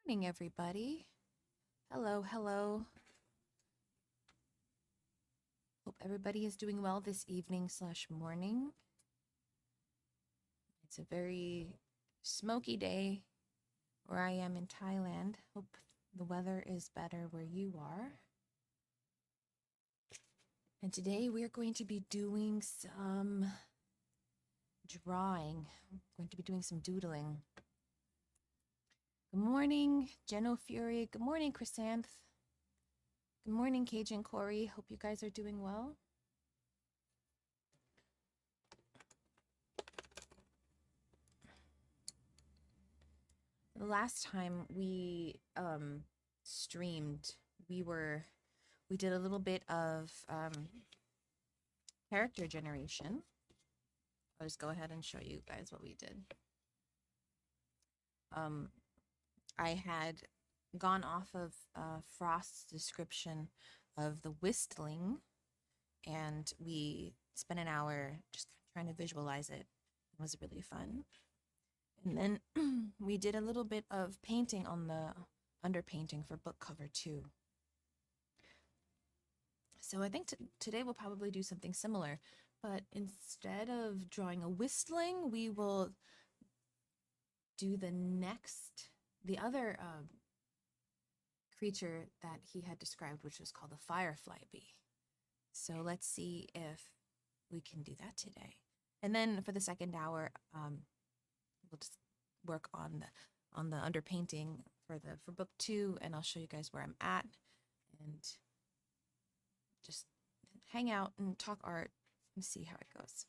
Morning, everybody. Hello, hello. Hope everybody is doing well this evening slash morning. It's a very smoky day where I am in Thailand. Hope the weather is better where you are. And today we're going to be doing some drawing. I'm going to be doing some doodling. Good morning, Geno Fury. Good morning, Chrysanth. Good morning, Cajun Corey. Hope you guys are doing well. The last time we streamed, we did a little bit of character generation. I'll just go ahead and show you guys what we did. I had gone off of Frost's description of the Whistling, and we spent an hour just trying to visualize it. It was really fun. And then we did a little bit of painting on the underpainting for book cover 2. So I think today we'll probably do something similar, but instead of drawing a whistling, we will do the other creature that he had described, which is called the firefly bee. So let's see if we can do that today. And then for the second hour, we'll just work on the underpainting for book 2, and I'll show you guys where I'm at and just hang out and talk art and see how it goes.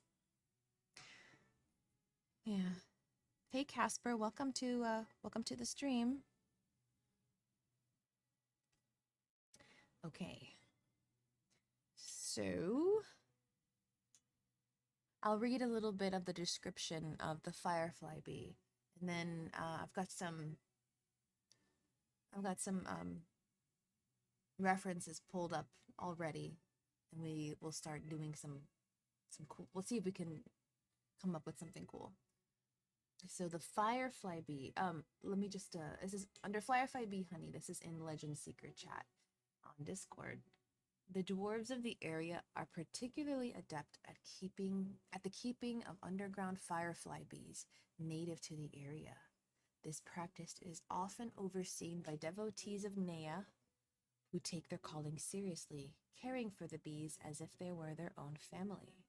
Yeah. Hey Casper, welcome to the stream. Okay. So I'll read a little bit of the description of the firefly bee, and then I've got some references pulled up already, and we will start doing some cool. We'll see if we can come up with something cool. So the firefly bee. Let me just. This is under Firefly Bee Honey. This is in Legend Secret Chat on Discord. The dwarves of the area are particularly adept at the keeping of underground firefly bees native to the area. This practice is often overseen by devotees of Nea, who take their calling seriously, caring for the bees as if they were their own family.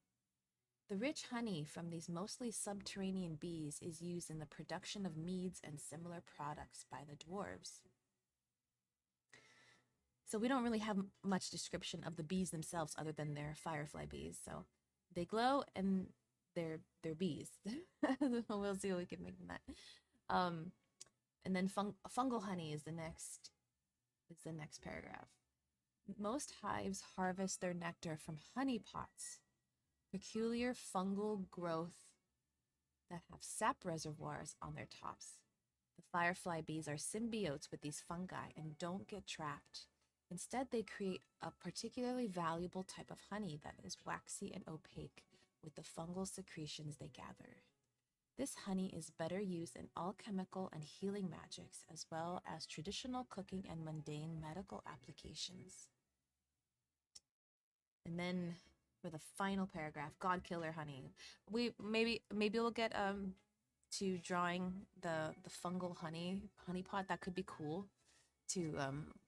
The rich honey from these mostly subterranean bees is used in the production of meads and similar products by the dwarves. So we don't really have much description of the bees themselves other than they're firefly bees. So they glow and they're bees. We'll see what we can make from that. And then fungal honey is the next paragraph. Most hives harvest their nectar from honey pots, peculiar fungal growth that have sap reservoirs on their tops. The firefly bees are symbiotes with these fungi and don't get trapped. Instead, they create a particularly valuable type of honey that is waxy and opaque with the fungal secretions they gather. This honey is better used in alchemical and healing magics, as well as traditional cooking and mundane medical applications. And then for the final paragraph, God Killer Honey. We maybe we'll get to drawing the fungal honey pot. That could be cool to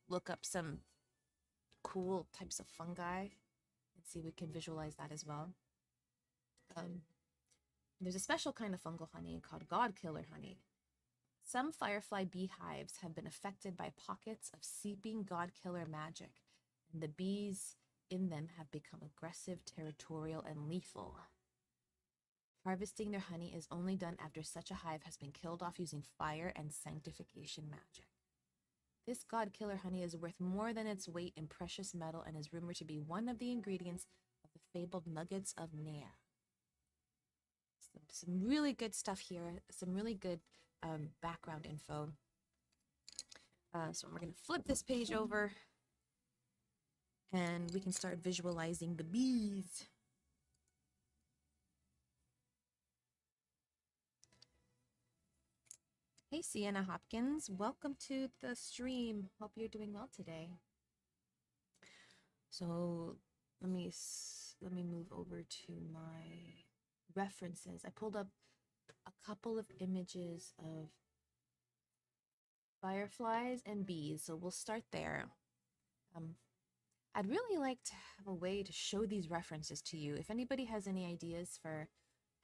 look up some cool types of fungi and see if we can visualize that as well. There's a special kind of fungal honey called God Killer Honey. Some firefly beehives have been affected by pockets of seeping God Killer magic, and the bees in them have become aggressive, territorial, and lethal. Harvesting their honey is only done after such a hive has been killed off using fire and sanctification magic. This God Killer honey is worth more than its weight in precious metal and is rumored to be one of the ingredients of the fabled nuggets of Nea. Some really good stuff here, some really good background info. So we're going to flip this page over and we can start visualizing the bees. Hey, Sienna Hopkins. Welcome to the stream. Hope you're doing well today. So let me move over to my references. I pulled up a couple of images of fireflies and bees. So we'll start there. Um, I'd really like to have a way to show these references to you. If anybody has any ideas for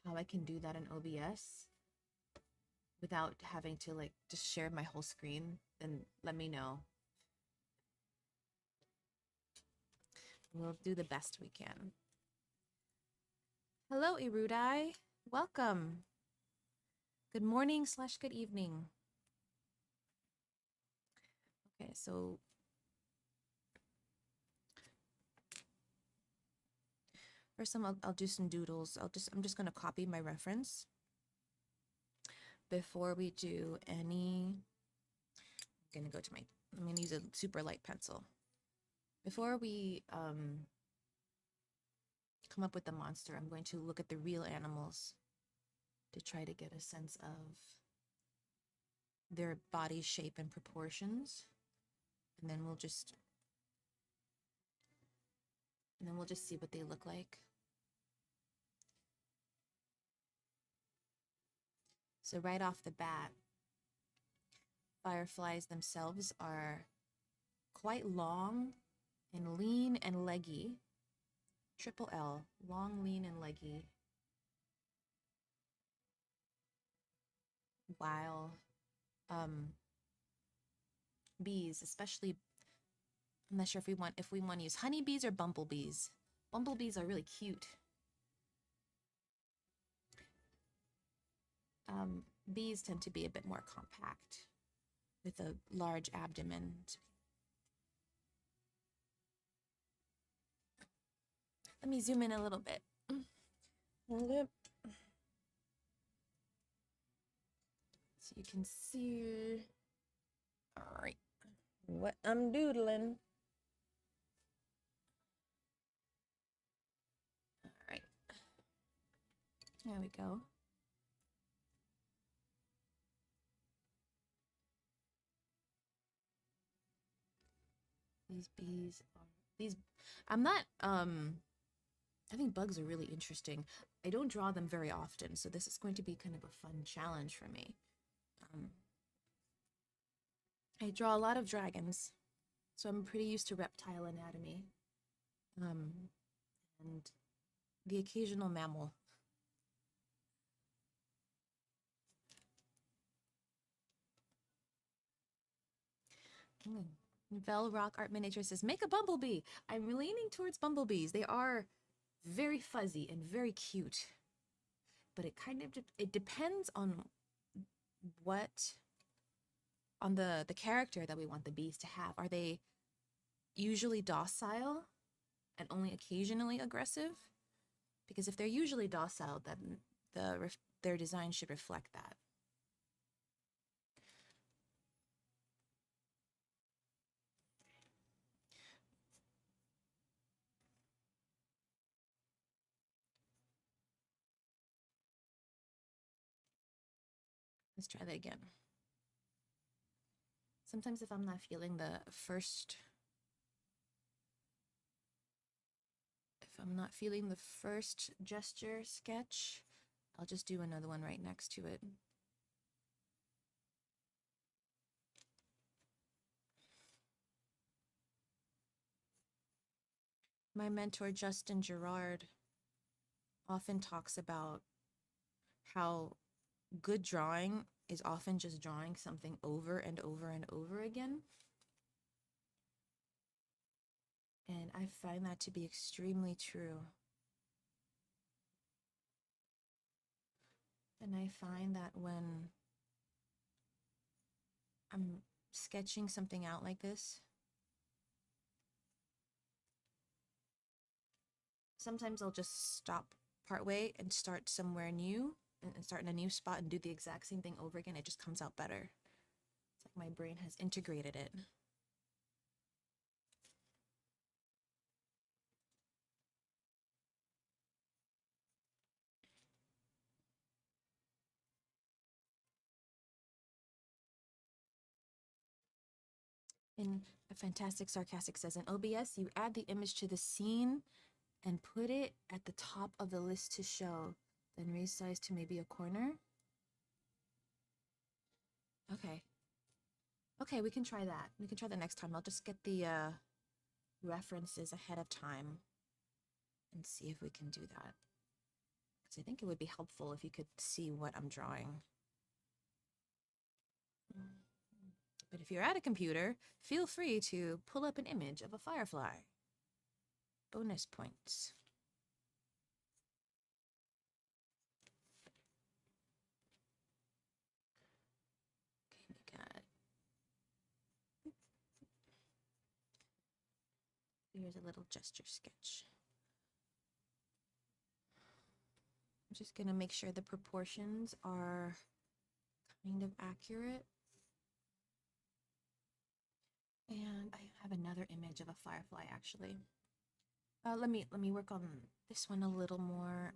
how I can do that in OBS without having to like just share my whole screen, then let me know. We'll do the best we can. Hello, Erudia. Welcome. Good morning / good evening. Okay, so first I'll do some doodles. I'm just gonna copy my reference before we do any. I'm gonna use a super light pencil. Before we come up with the monster, I'm going to look at the real animals to try to get a sense of their body shape and proportions. And then we'll just see what they look like. So right off the bat, fireflies themselves are quite long and lean and leggy. Triple L, long, lean, and leggy. While bees, especially, I'm not sure if we want to use honeybees or bumblebees. Bumblebees are really cute. Bees tend to be a bit more compact with a large abdomen. Let me zoom in a little bit. Hold it. So you can see, all right, what I'm doodling. All right, there we go. I'm not, I think bugs are really interesting. I don't draw them very often, so this is going to be kind of a fun challenge for me. I draw a lot of dragons, so I'm pretty used to reptile anatomy. And the occasional mammal. Vel Rock Art Miniature says, make a bumblebee. I'm leaning towards bumblebees. They are very fuzzy and very cute. But it kind of, it depends on the character that we want the bees to have. Are they usually docile and only occasionally aggressive? Because if they're usually docile, then their design should reflect that. Let's try that again. Sometimes if I'm not feeling the first gesture sketch, I'll just do another one right next to it. My mentor, Justin Gerard, often talks about how good drawing is often just drawing something over and over and over again. And I find that to be extremely true. And I find that when I'm sketching something out like this, sometimes I'll just stop partway and start somewhere new and start in a new spot and do the exact same thing over again. It just comes out better. It's like my brain has integrated it. In a fantastic sarcastic says in OBS, you add the image to the scene and put it at the top of the list to show, then resize to maybe a corner. Okay. Okay, we can try that. We can try that next time. I'll just get the references ahead of time and see if we can do that. Because I think it would be helpful if you could see what I'm drawing. But if you're at a computer, feel free to pull up an image of a firefly. Bonus points. Okay, we got. Here's a little gesture sketch. I'm just gonna make sure the proportions are kind of accurate. And I have another image of a firefly actually. Let me work on this one a little more,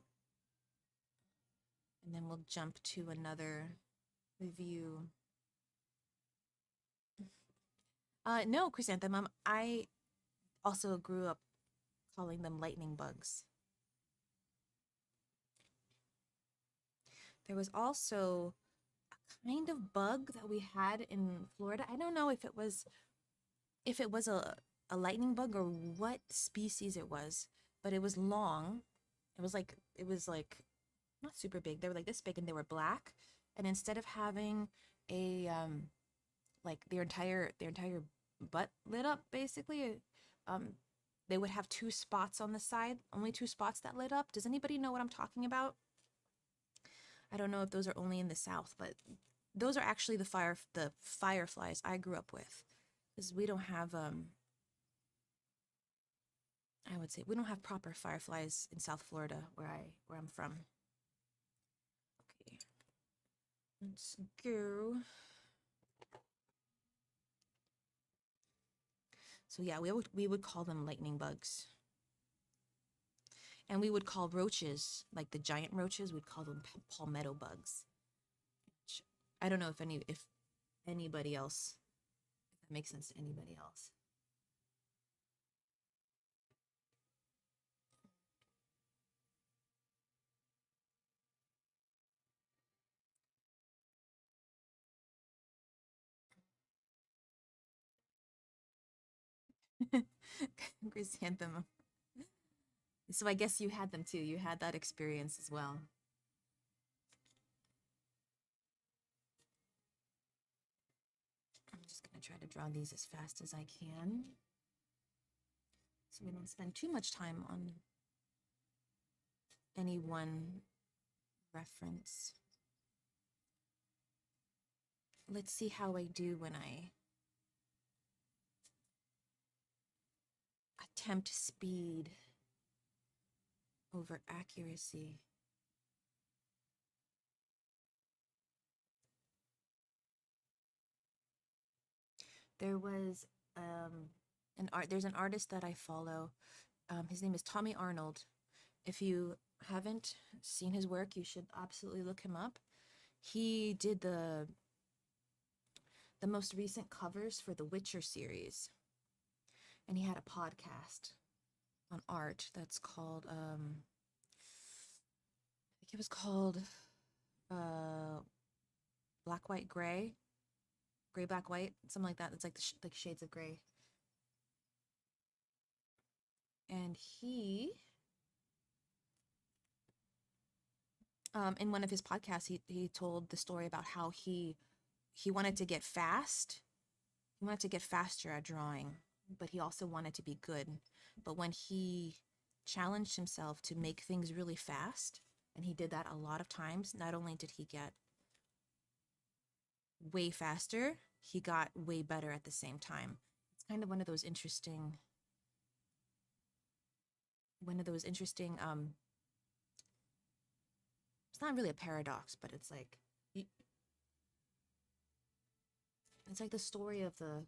and then we'll jump to another review. No, Chrysanthemum, I also grew up calling them lightning bugs. There was also a kind of bug that we had in Florida. I don't know if it was a lightning bug or what species it was, but it was long. It was like not super big. They were like this big and they were black. And instead of having a like their entire butt lit up basically, they would have two spots on the side, only two spots that lit up. Does anybody know what I'm talking about? I don't know if those are only in the South, but those are actually the fireflies I grew up with. Because we don't have I would say we don't have proper fireflies in South Florida where I'm from. Okay. Let's go. So yeah, we would call them lightning bugs. And we would call roaches, like the giant roaches, we'd call them palmetto bugs. Which I don't know if anybody else, if that makes sense to anybody else. Chrysanthemum. So I guess you had them too. You had that experience as well. I'm just gonna try to draw these as fast as I can, so we don't spend too much time on any one reference. Let's see how I do when I attempt speed over accuracy. There was there's an artist that I follow. His name is Tommy Arnold. If you haven't seen his work, you should absolutely look him up. He did the most recent covers for the Witcher series. And he had a podcast on art that's called I think it was called Black, White, Gray. Gray, Black, White, something like that. It's like like shades of gray. And he in one of his podcasts he told the story about how he wanted to get fast. He wanted to get faster at drawing, but he also wanted to be good. But when he challenged himself to make things really fast, and he did that a lot of times, not only did he get way faster, he got way better at the same time. It's kind of one of those interesting it's not really a paradox, but it's like it's like the story of the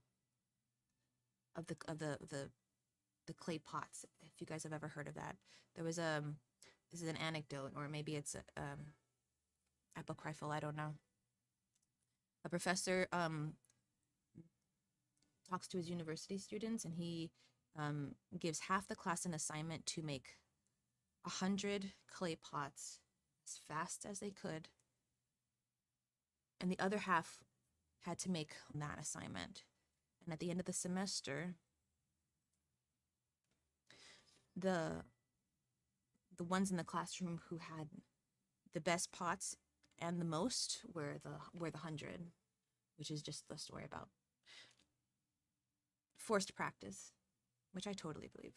clay pots, if you guys have ever heard of that. There was this is an anecdote, or maybe it's apocryphal, I don't know. A professor talks to his university students, and he gives half the class an assignment to make 100 clay pots as fast as they could, and the other half had to make that assignment. And at the end of the semester, the ones in the classroom who had the best pots and the most were the 100, which is just the story about forced practice, which I totally believe.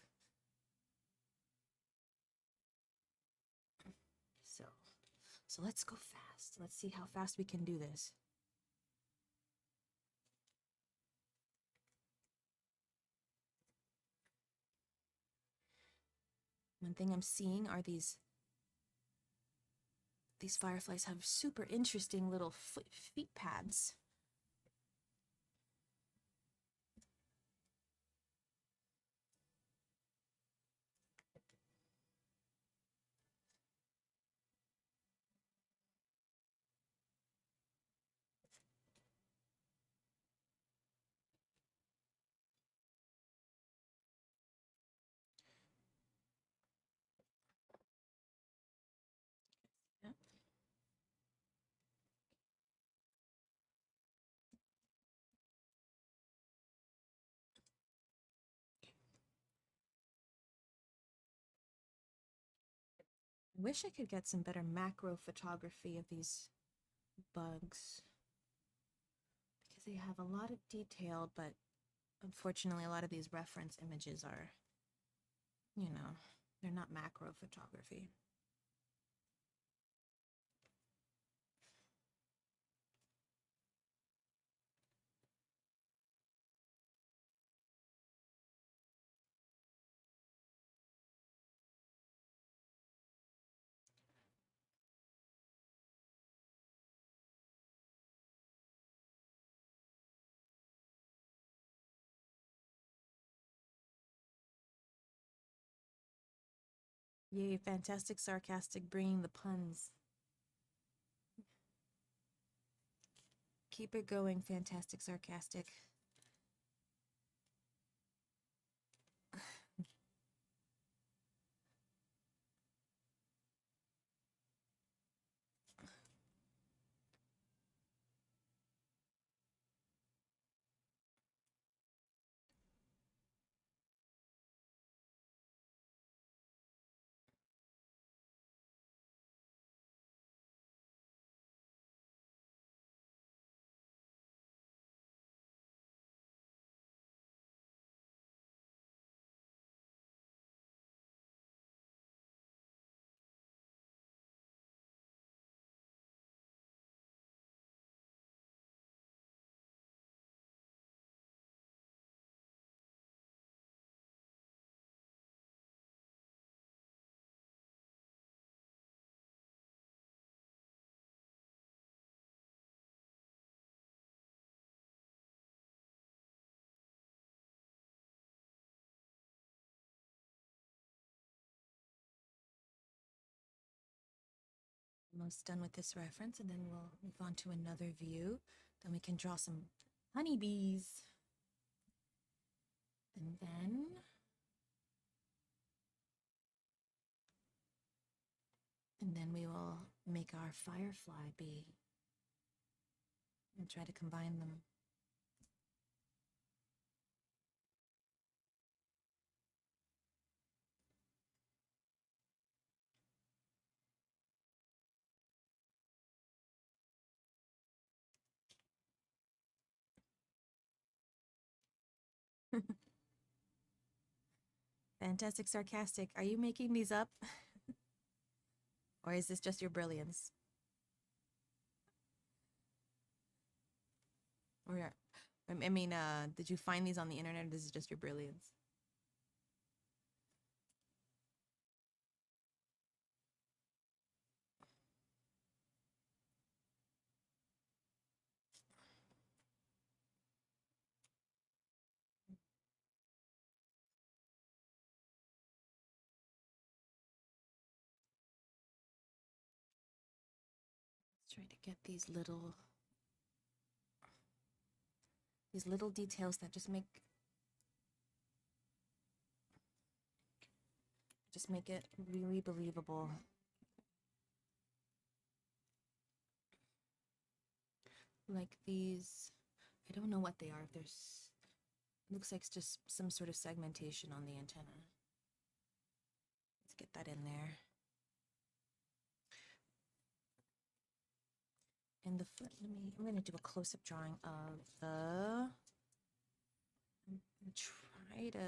So let's go fast. Let's see how fast we can do this. One thing I'm seeing are these fireflies have super interesting little feet pads. Yeah. I wish I could get some better macro photography of these bugs because they have a lot of detail, but unfortunately a lot of these reference images are, they're not macro photography. Yay, fantastic, sarcastic, bringing the puns. Keep it going, fantastic, sarcastic. Almost done with this reference, and then we'll move on to another view. Then we can draw some honeybees. And then we will make our firefly bee and try to combine them. Fantastic, sarcastic. Are you making these up? Or is this just your brilliance? Or, I mean, did you find these on the internet, or this is just your brilliance? Let's try to get these these little details that just make it really believable. Like these, I don't know what they are. There's, looks like it's just some sort of segmentation on the antenna. Let's get that in there. And the foot, I'm going to do a close-up drawing of the, try to,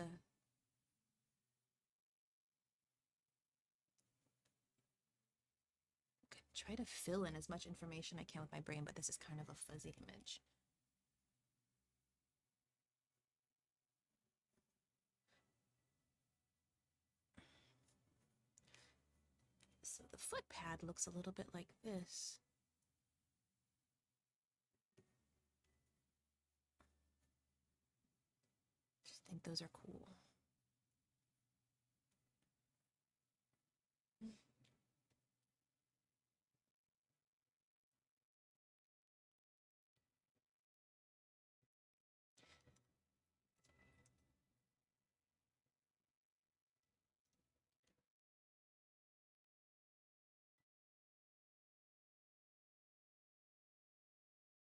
try to fill in as much information I can with my brain, but this is kind of a fuzzy image. So the foot pad looks a little bit like this. Just think those are cool.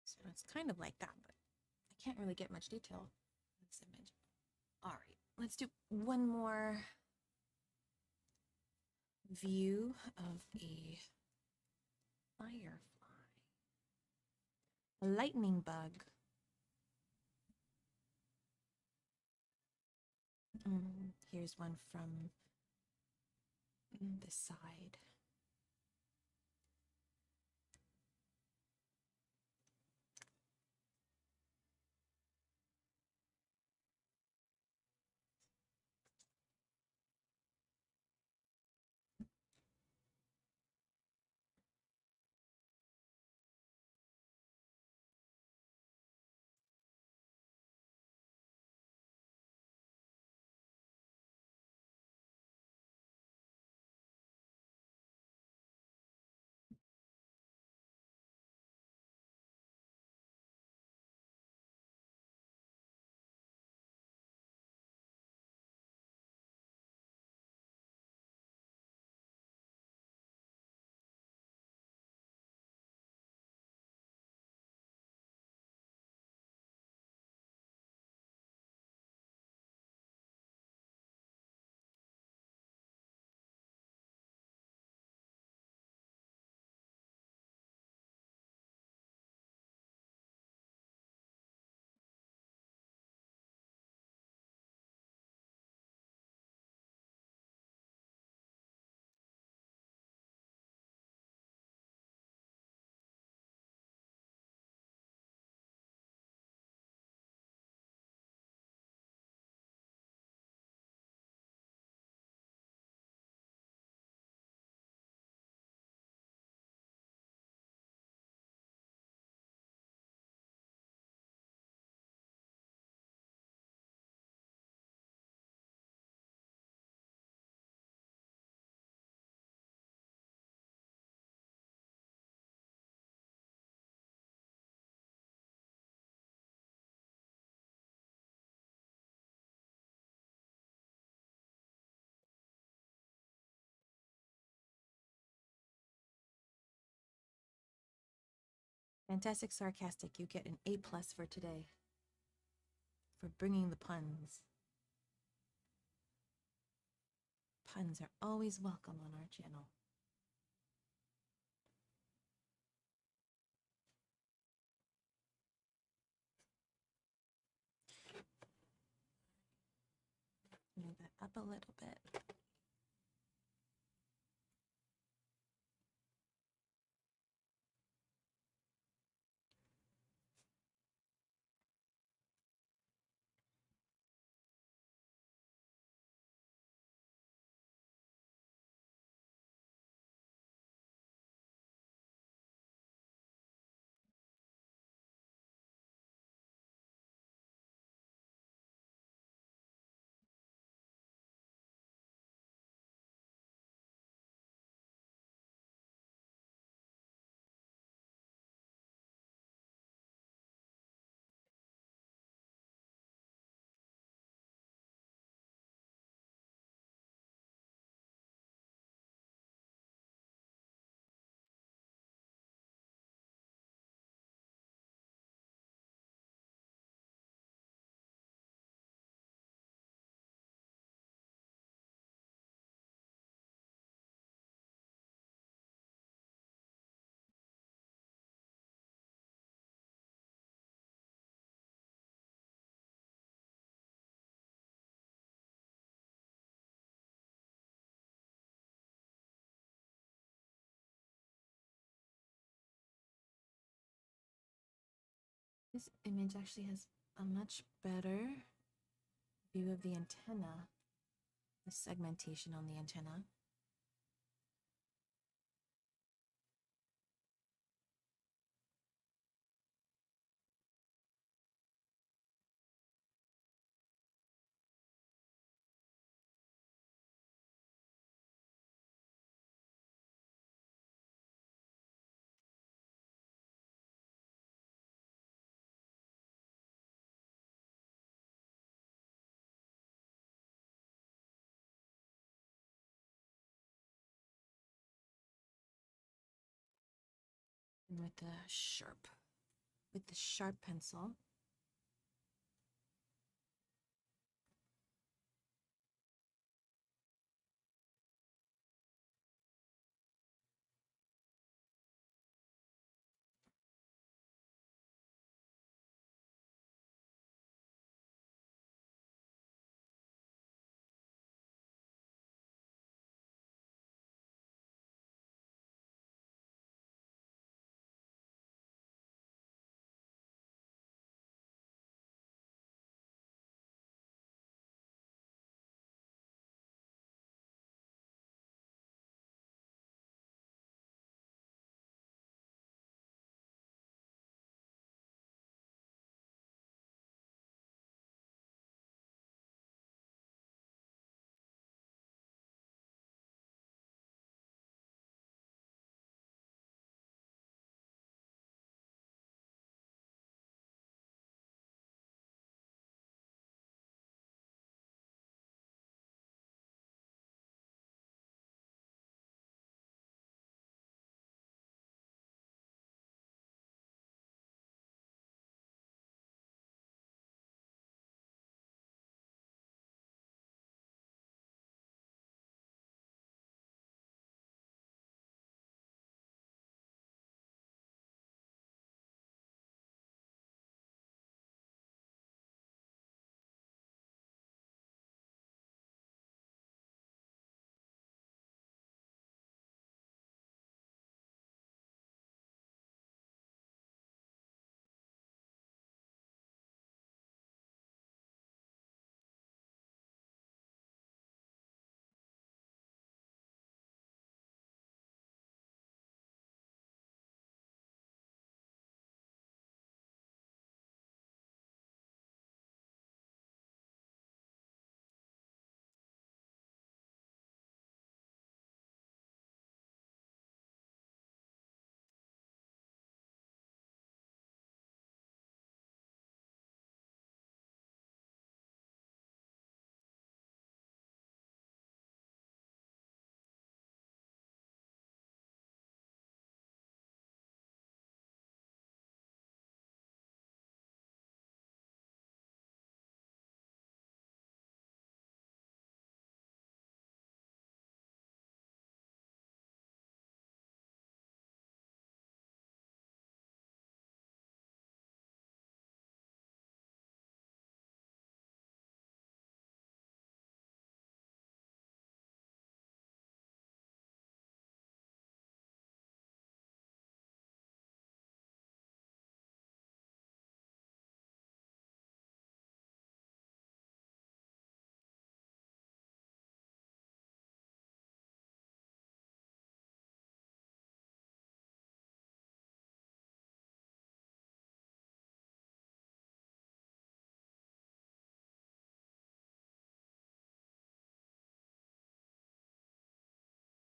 So it's kind of like that, but I can't really get much detail in this image. All right, let's do one more view of a firefly. A lightning bug. Here's one from the side. Fantastic Sarcastic, you get an A+ for today. For bringing the puns. Puns are always welcome on our channel. Move that up a little bit. This image actually has a much better view of the antenna, the segmentation on the antenna. And with the sharp pencil,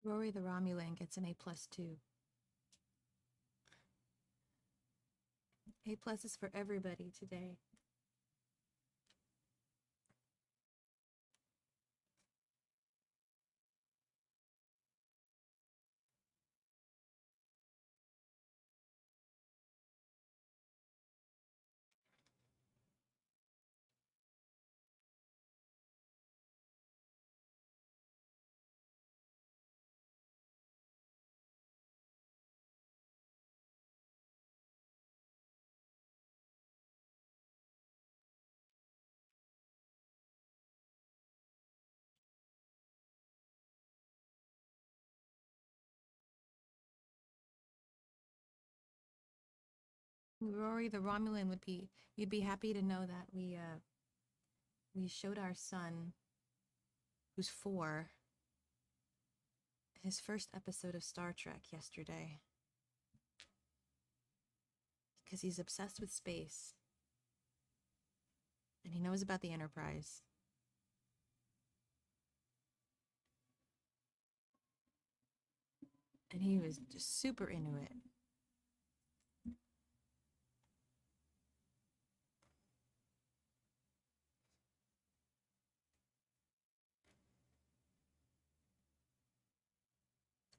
Rory the Romulan gets an A+ too. A+ is for everybody today. Rory the Romulan would be, you'd be happy to know that we showed our son, who's 4, his first episode of Star Trek yesterday. Because he's obsessed with space. And he knows about the Enterprise. And he was just super into it.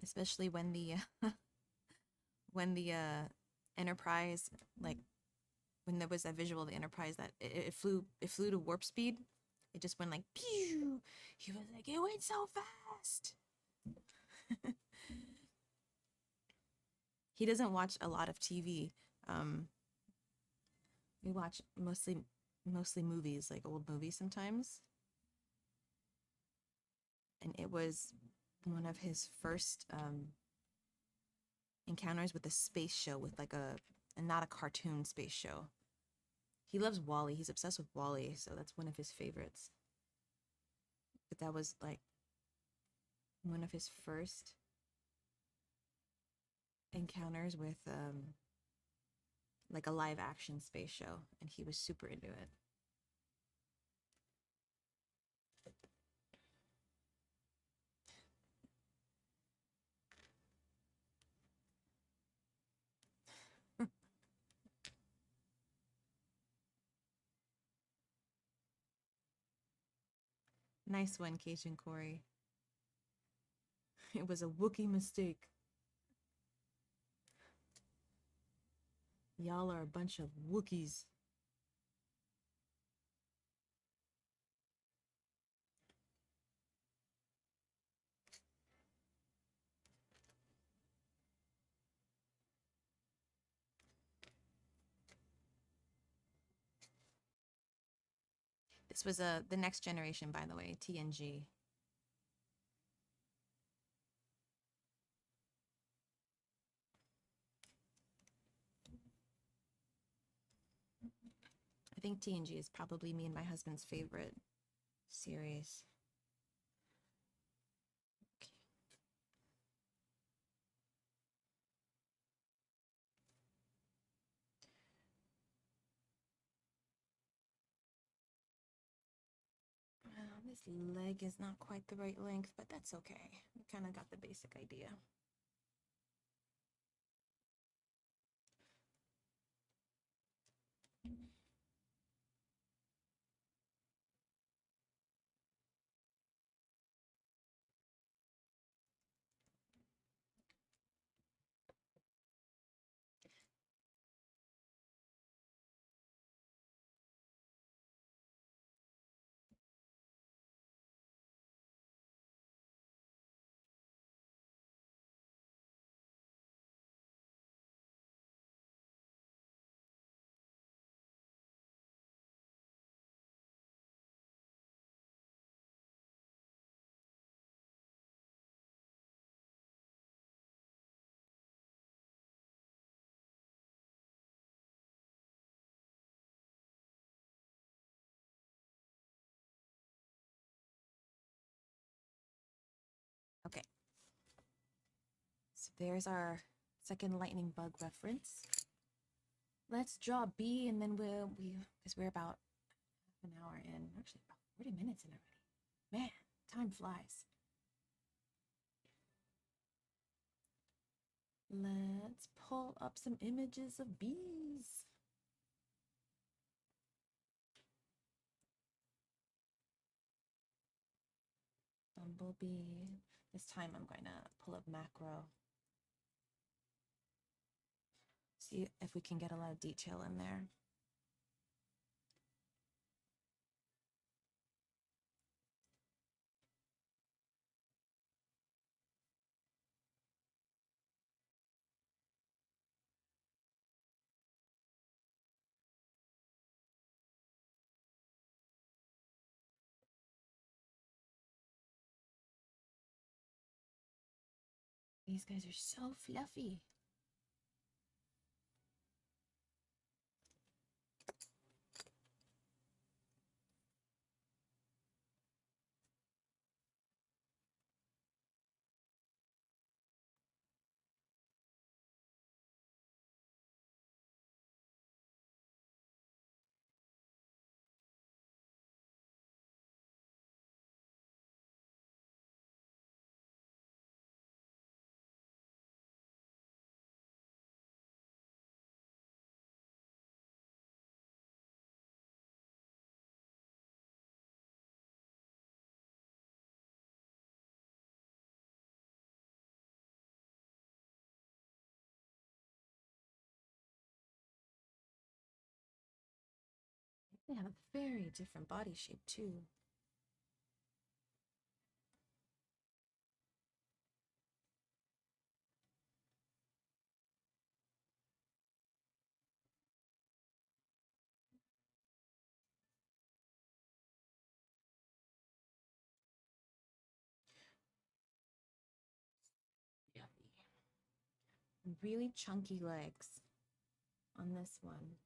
Especially when the when the Enterprise, like when there was that visual of the Enterprise that it flew to warp speed. It just went like pew. He was like, it went so fast. He doesn't watch a lot of TV. We watch mostly movies, like old movies sometimes. And it was one of his first encounters with a space show, with like a and not a cartoon space show. He loves Wally. He's obsessed with Wally, so that's one of his favorites. But that was like one of his first encounters with like a live action space show, and he was super into it. Nice one, Cajun Corey. It was a Wookiee mistake. Y'all are a bunch of Wookiees. This was the next generation, by the way, TNG. I think TNG is probably me and my husband's favorite series. Okay. Well, this leg is not quite the right length, but that's okay. We kind of got the basic idea. Okay. So there's our second lightning bug reference. Let's draw B, and then because we're about half an hour in, actually about 40 minutes in already. Man, time flies. Let's pull up some images of bees. Bumblebee. This time I'm going to pull up macro. See if we can get a lot of detail in there. These guys are so fluffy. They have a very different body shape too. Really chunky legs on this one.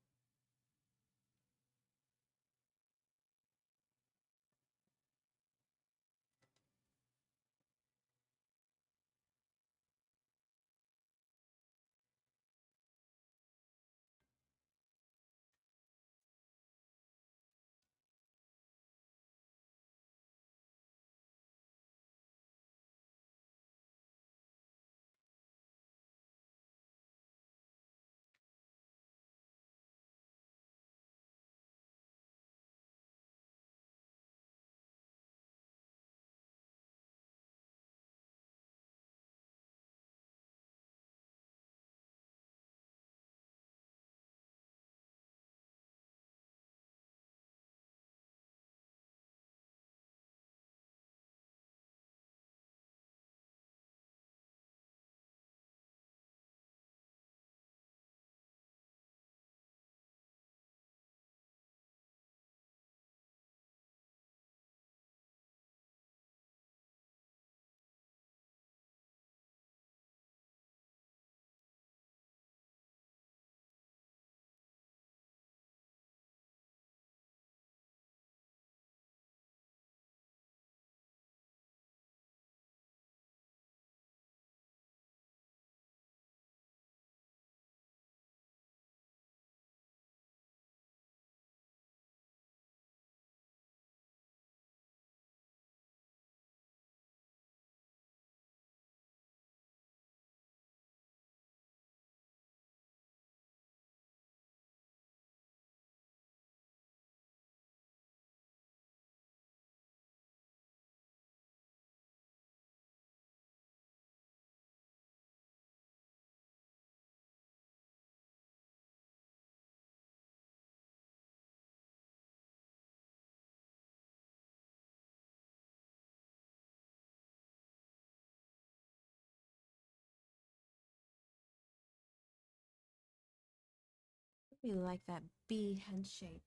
I really like that bee head shape.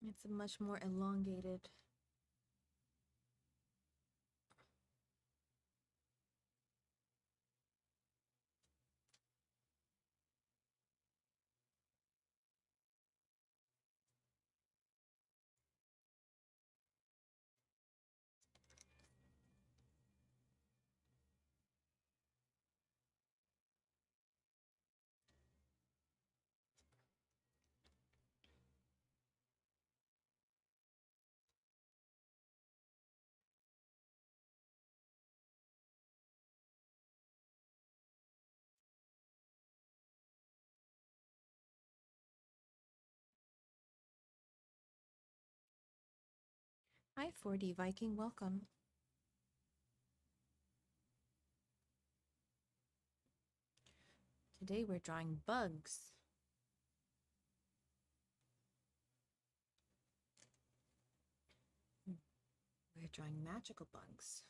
It's a much more elongated. Hi, 4D Viking, welcome. Today we're drawing bugs. We're drawing magical bugs.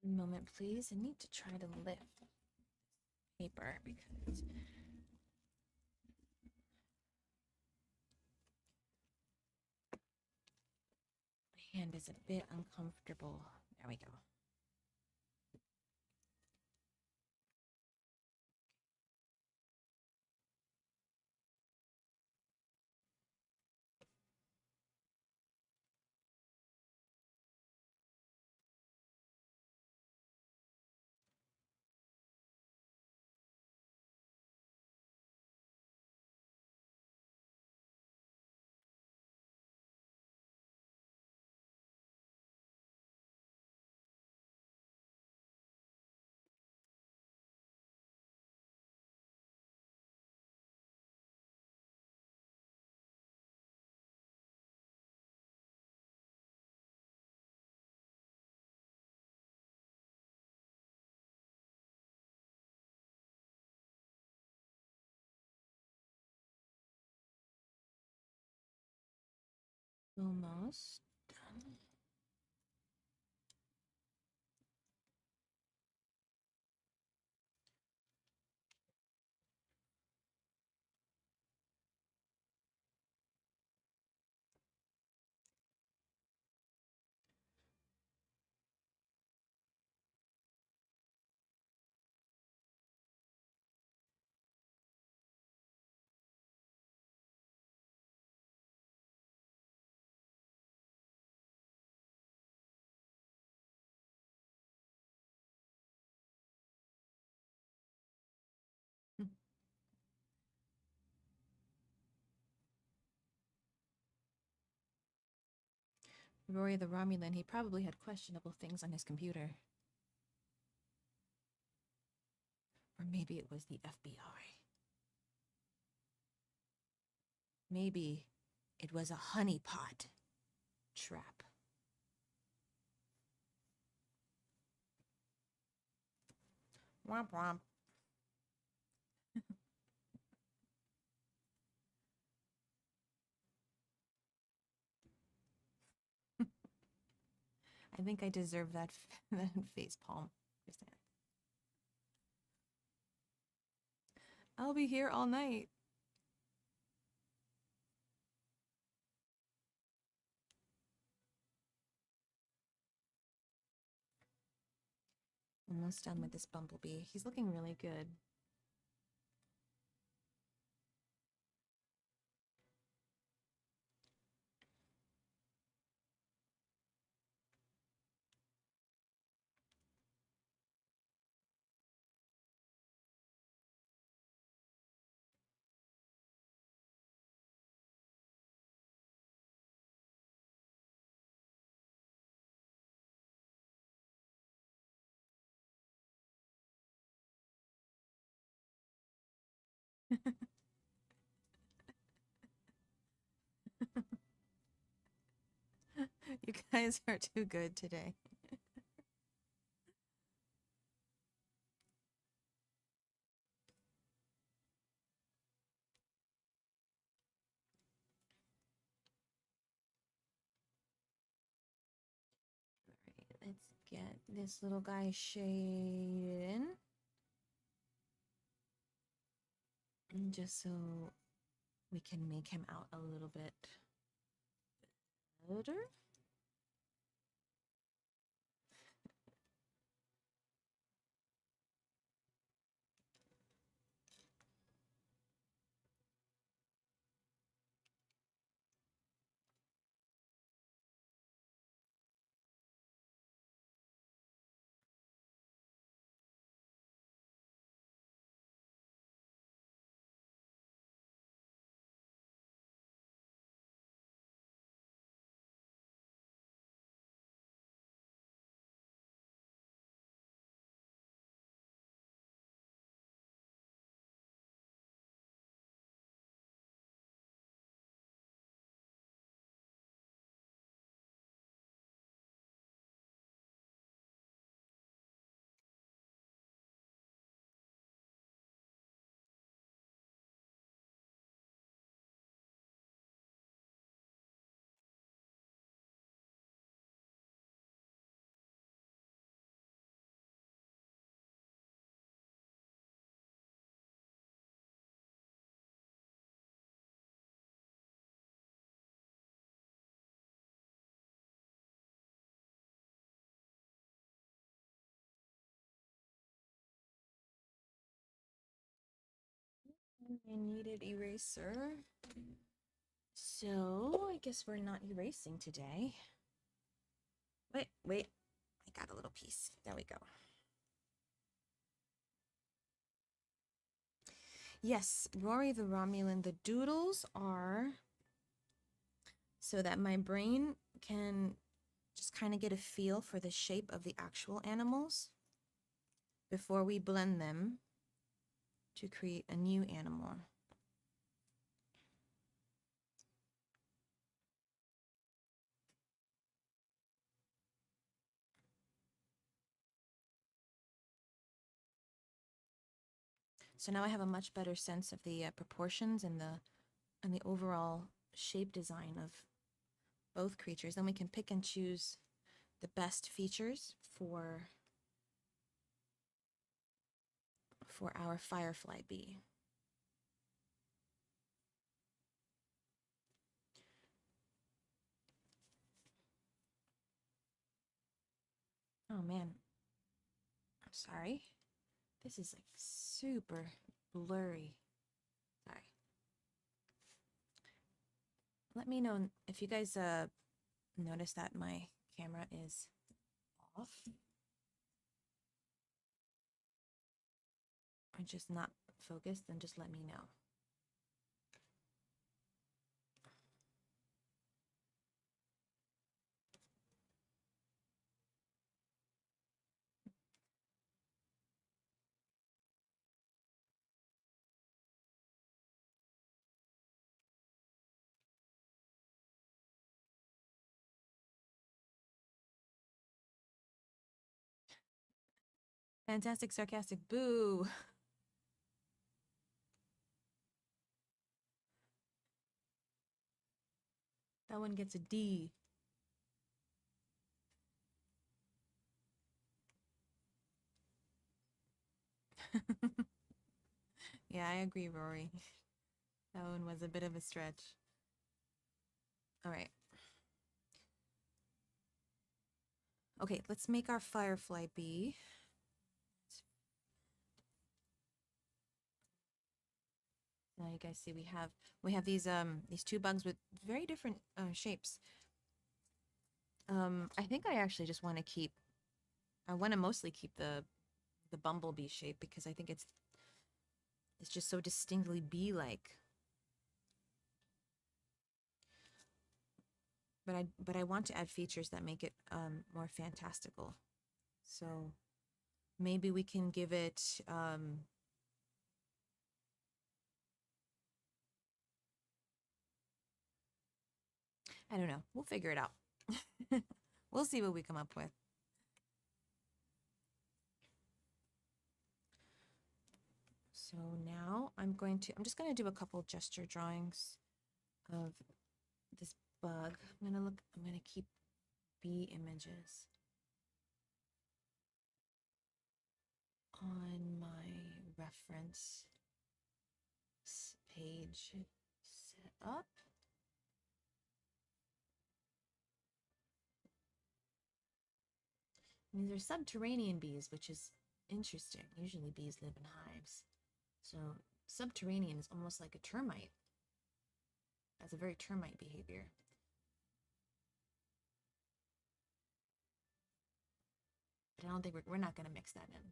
One moment, please. I need to try to lift paper because my hand is a bit uncomfortable. There we go. Almost done. Rory the Romulan, he probably had questionable things on his computer. Or maybe it was the FBI. Maybe it was a honeypot trap. Womp womp. I think I deserve that, that face palm. I'll be here all night. Almost done with this bumblebee. He's looking really good. You guys are too good today. All right, let's get this little guy shaded in. And just so we can make him out a little bit better. I needed eraser. So I guess we're not erasing today. Wait. I got a little piece. There we go. Yes, Rory the Romulan, the doodles are so that my brain can just kind of get a feel for the shape of the actual animals before we blend them to create a new animal. So now I have a much better sense of the proportions and the overall shape design of both creatures. Then we can pick and choose the best features for our firefly bee. Oh man, I'm sorry. This is like super blurry. Sorry. Let me know if you guys notice that my camera is off or just not focused, then just let me know. Fantastic, sarcastic, boo. That one gets a D. Yeah, I agree, Rory. That one was a bit of a stretch. All right. Okay, let's make our firefly bee. Now you guys see we have these two bugs with very different shapes. I think I actually just want to keep. I want to mostly keep the bumblebee shape because I think it's just so distinctly bee-like. But I want to add features that make it more fantastical. So maybe we can give it I don't know. We'll figure it out. We'll see what we come up with. So now I'm just going to do a couple gesture drawings of this bug. I'm going to keep bee images on my reference page set up. These are subterranean bees, which is interesting. Usually bees live in hives. So subterranean is almost like a termite. That's a very termite behavior. But I don't think we're not going to mix that in.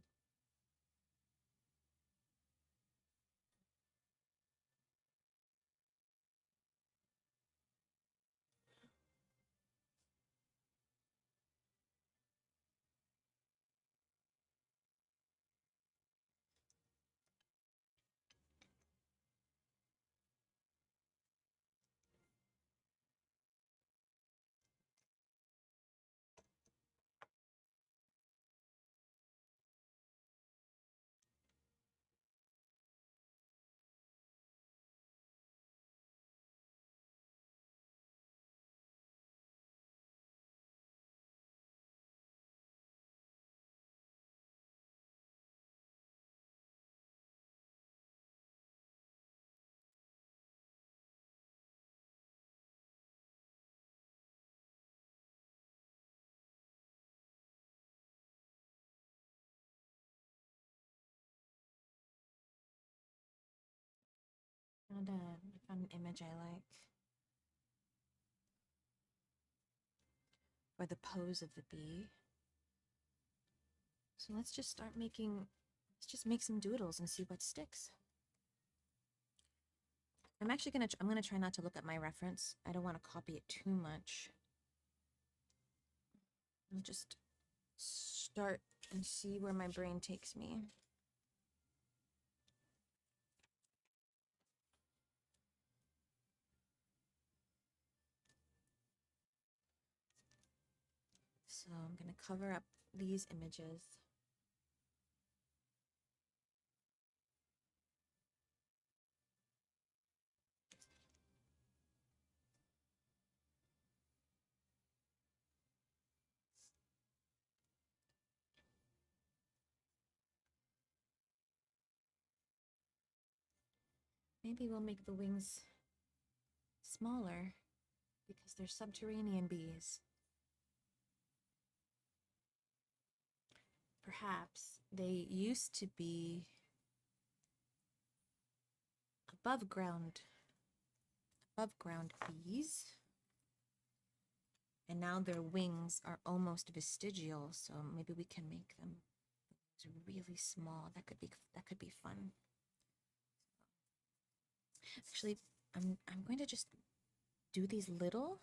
I found an image I like for the pose of the bee. So let's just make some doodles and see what sticks. I'm gonna try not to look at my reference. I don't want to copy it too much. I'll just start and see where my brain takes me. So I'm gonna cover up these images. Maybe we'll make the wings smaller because they're subterranean bees. Perhaps they used to be above ground bees, and now their wings are almost vestigial, so maybe we can make them really small. That could be fun. Actually, I'm going to just do these little,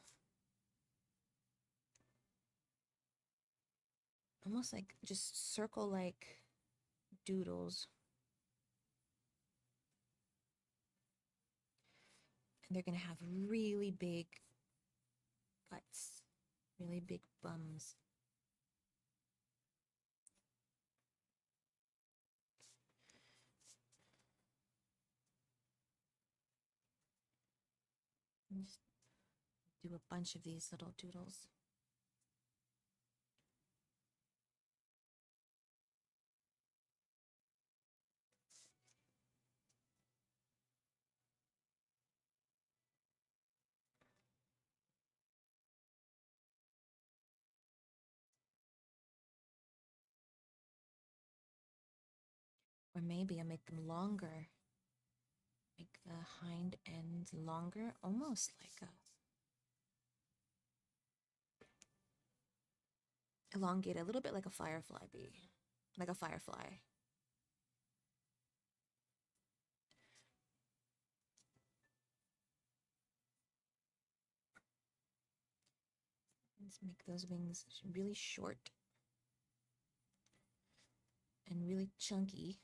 almost like just circle like doodles. And they're gonna have really big butts, really big bums. And just do a bunch of these little doodles. Or maybe I'll make them longer. Make the hind ends longer, almost like a elongate, a little bit like a firefly bee, like a firefly. Let's make those wings really short and really chunky.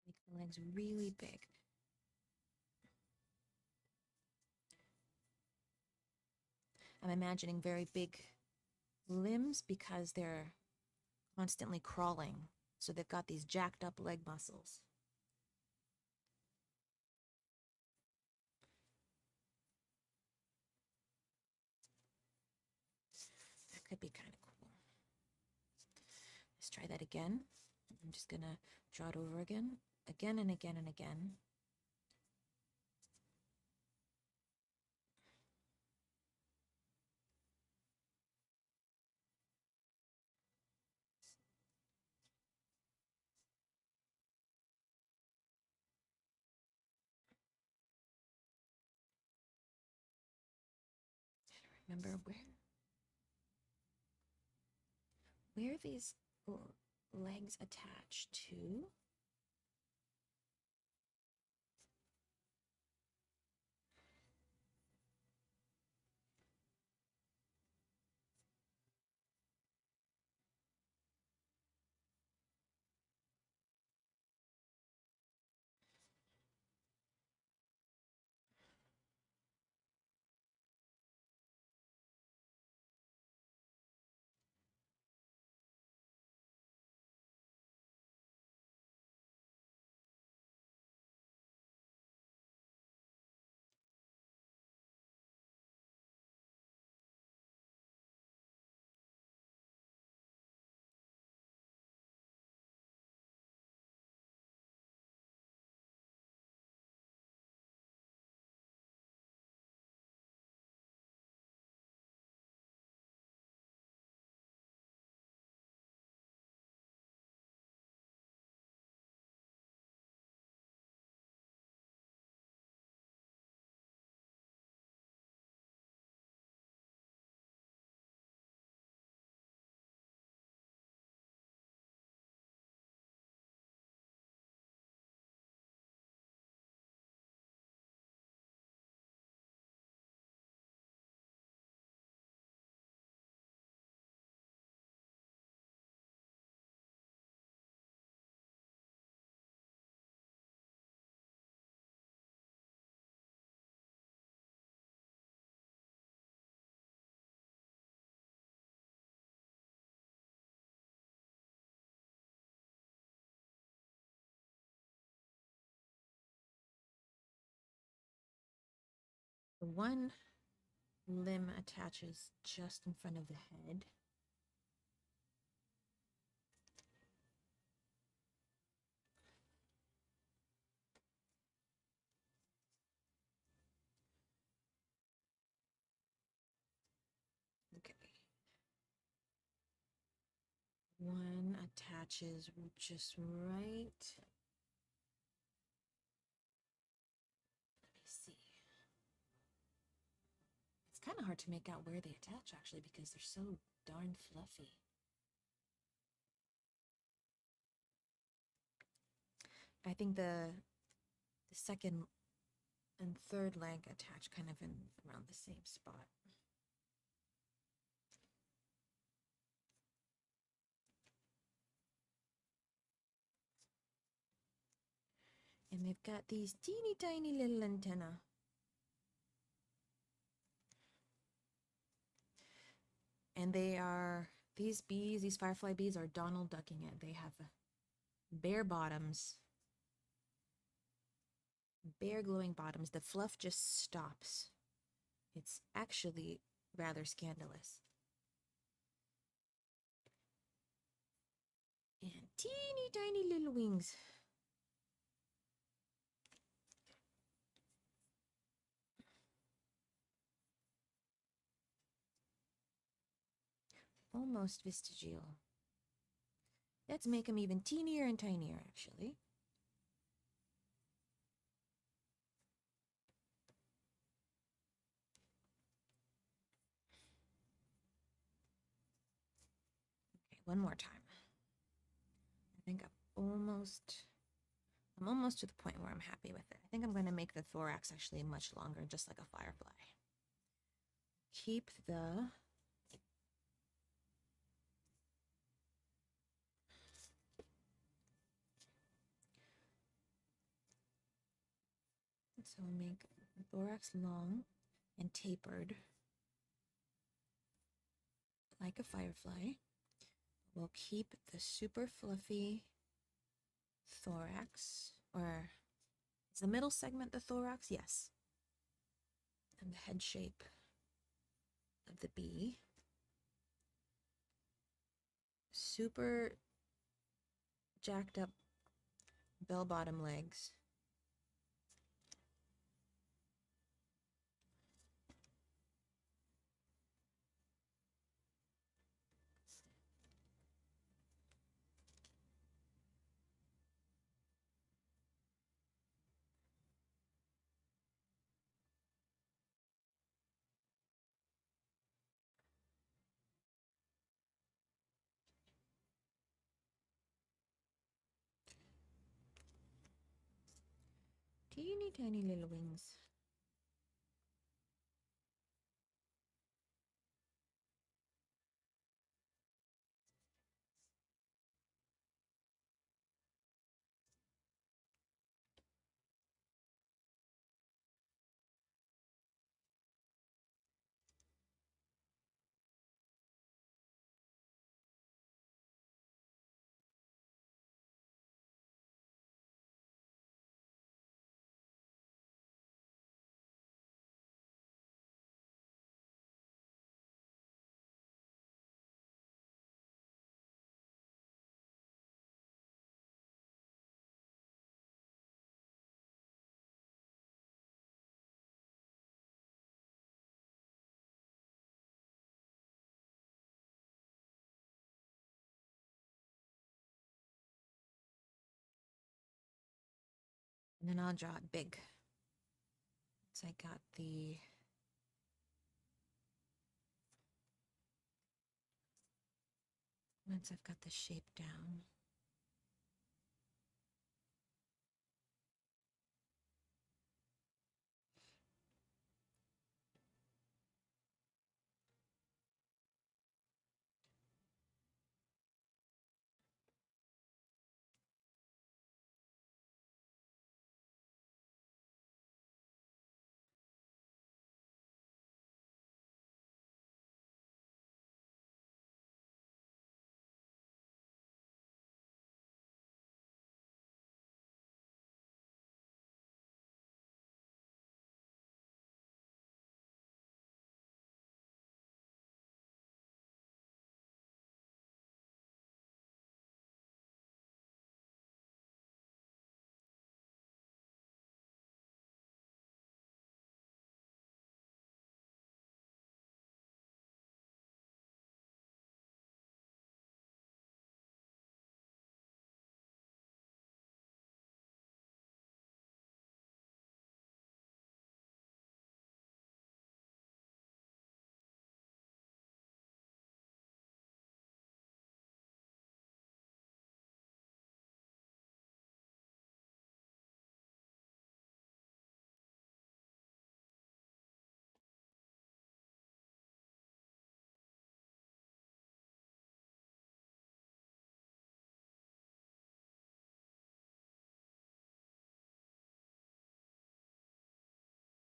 Make the legs really big. I'm imagining very big limbs because they're constantly crawling. So they've got these jacked up leg muscles. That could be kind of cool. Let's try that again. I'm just gonna draw it over again and again and again. Remember where these legs attach to. The one limb attaches just in front of the head. Okay. One attaches just right. Let me see. It's kind of hard to make out where they attach actually because they're so darn fluffy. I think the second and third leg attach kind of in around the same spot. And they've got these teeny tiny little antennae. And they are, these bees, these firefly bees are Donald ducking it. They have bare bottoms, bare glowing bottoms. The fluff just stops. It's actually rather scandalous. And teeny tiny little wings. Almost vestigial. Let's make them even teenier and tinier, actually. Okay, one more time. I think I'm almost to the point where I'm happy with it. I think I'm going to make the thorax actually much longer, just like a firefly. Keep the so we'll make the thorax long and tapered like a firefly. We'll keep the super fluffy thorax, or is the middle segment the thorax? Yes. And the head shape of the bee. Super jacked up bell bottom legs. Teeny tiny little wings. And then I'll draw it big. So I got the once I've got the shape down.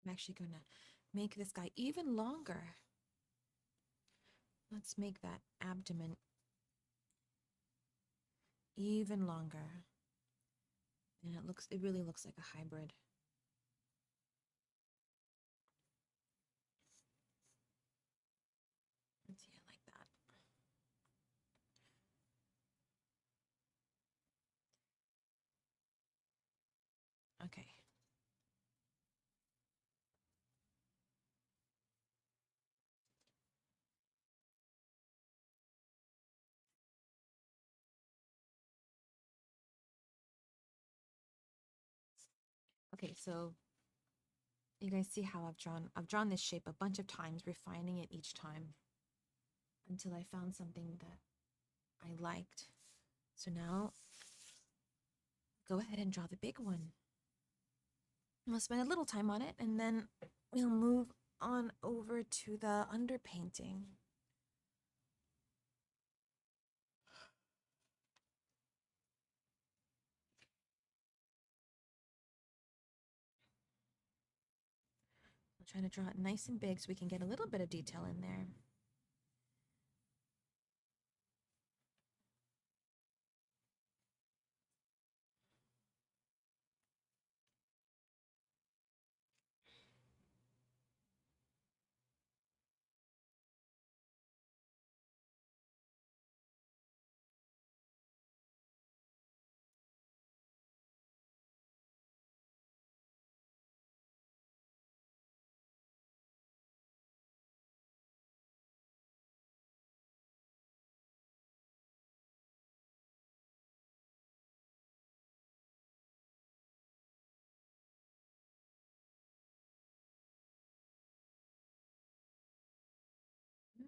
I'm actually going to make this guy even longer. Let's make that abdomen even longer. And it really looks like a hybrid. Let's see, I like that. Okay. Okay, so you guys see how I've drawn this shape a bunch of times, refining it each time until I found something that I liked. So now go ahead and draw the big one. We'll spend a little time on it and then we'll move on over to the underpainting. I'm trying to draw it nice and big so we can get a little bit of detail in there.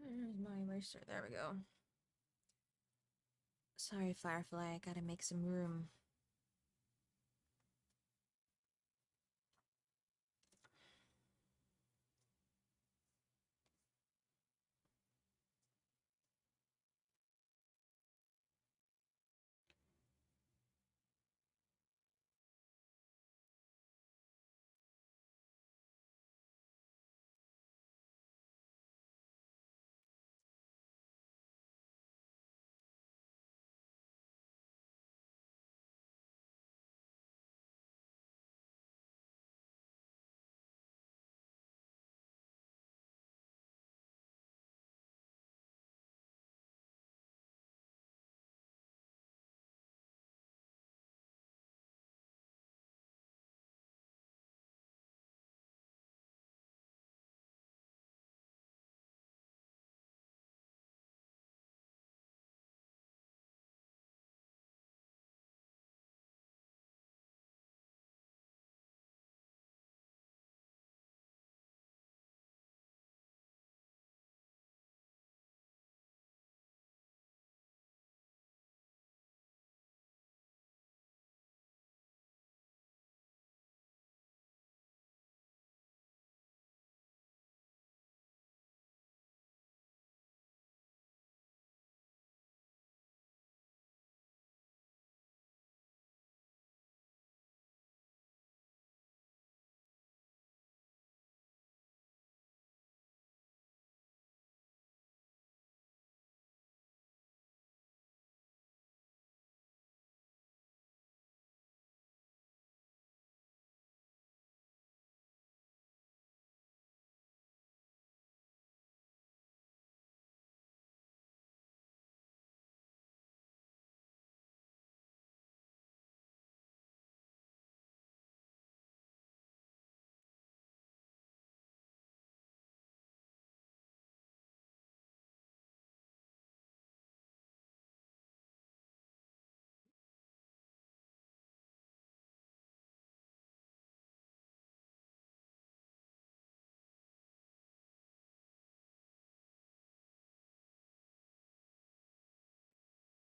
There's my eraser. There we go. Sorry, Firefly. I gotta make some room.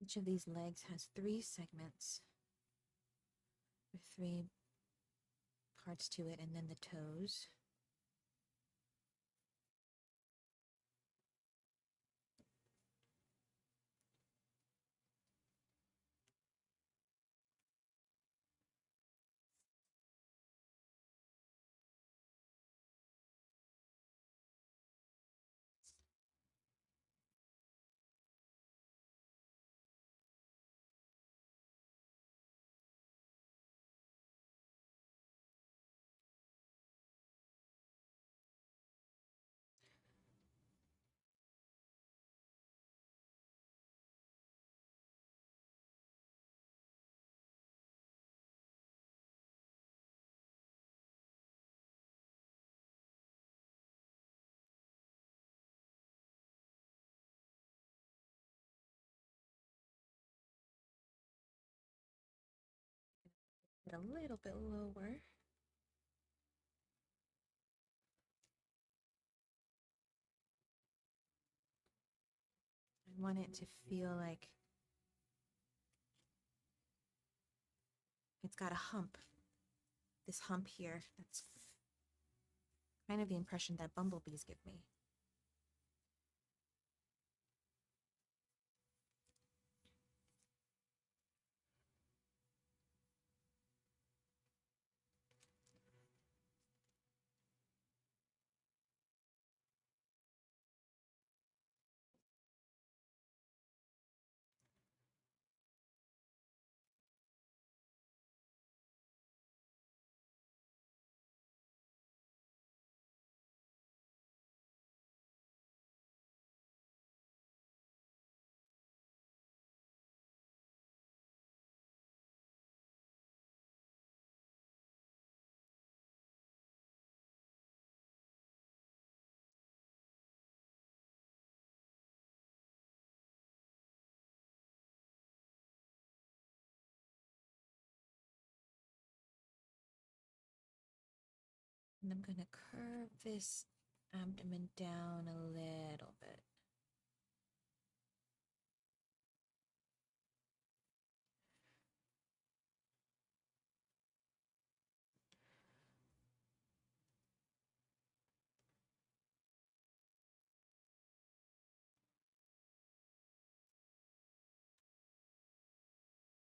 Each of these legs has 3 segments with 3 parts to it, and then the toes. Get a little bit lower. I want it to feel like it's got a hump. This hump here, that's kind of the impression that bumblebees give me. And I'm going to curve this abdomen down a little bit.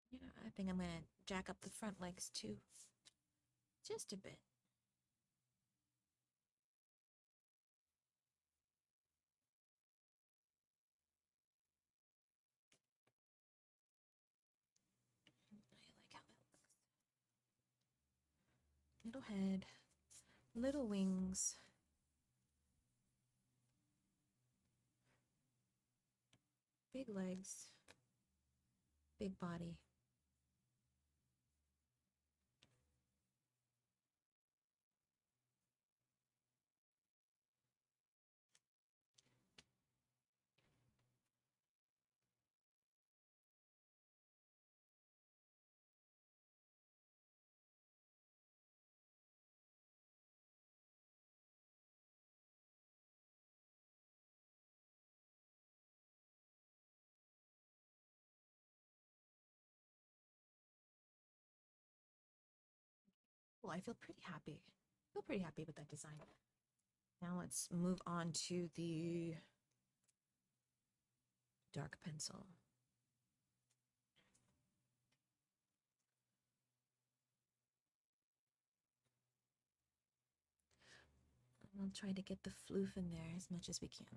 Yeah, I think I'm going to jack up the front legs too. Just a bit. I like how that looks. Little head, little wings. Big legs, big body. Well, I feel pretty happy. I feel pretty happy with that design. Now let's move on to the dark pencil. We'll try to get the floof in there as much as we can.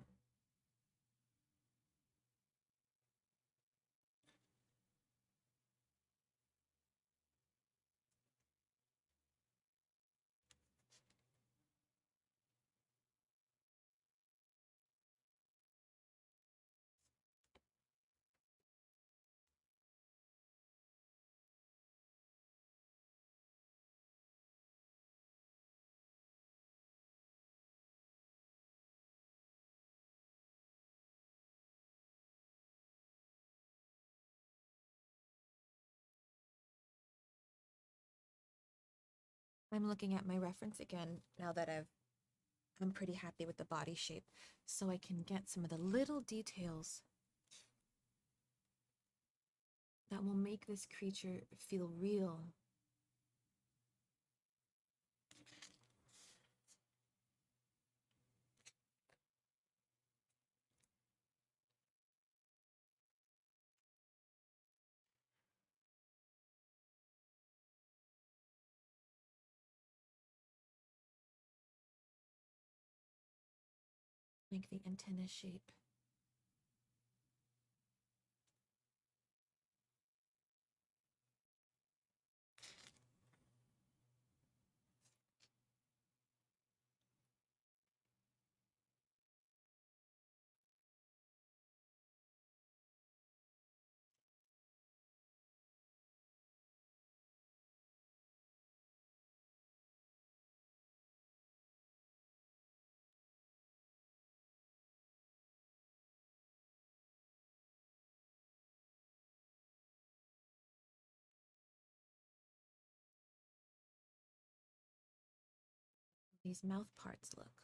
I'm looking at my reference again now that I'm pretty happy with the body shape, so I can get some of the little details that will make this creature feel real. Make the antenna shape. these mouth parts look.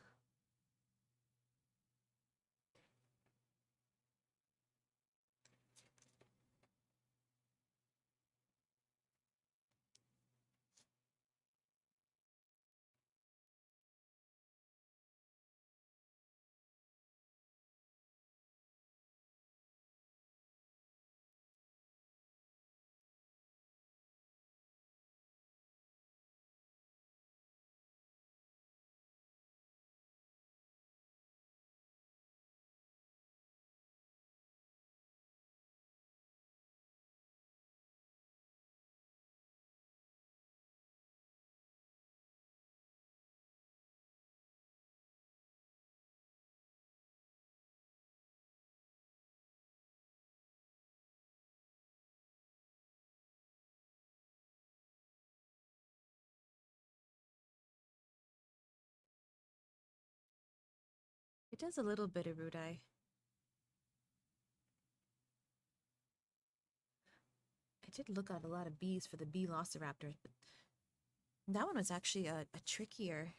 It does a little bit of Rudai. I did look at a lot of bees for the bee velociraptors, but that one was actually a trickier.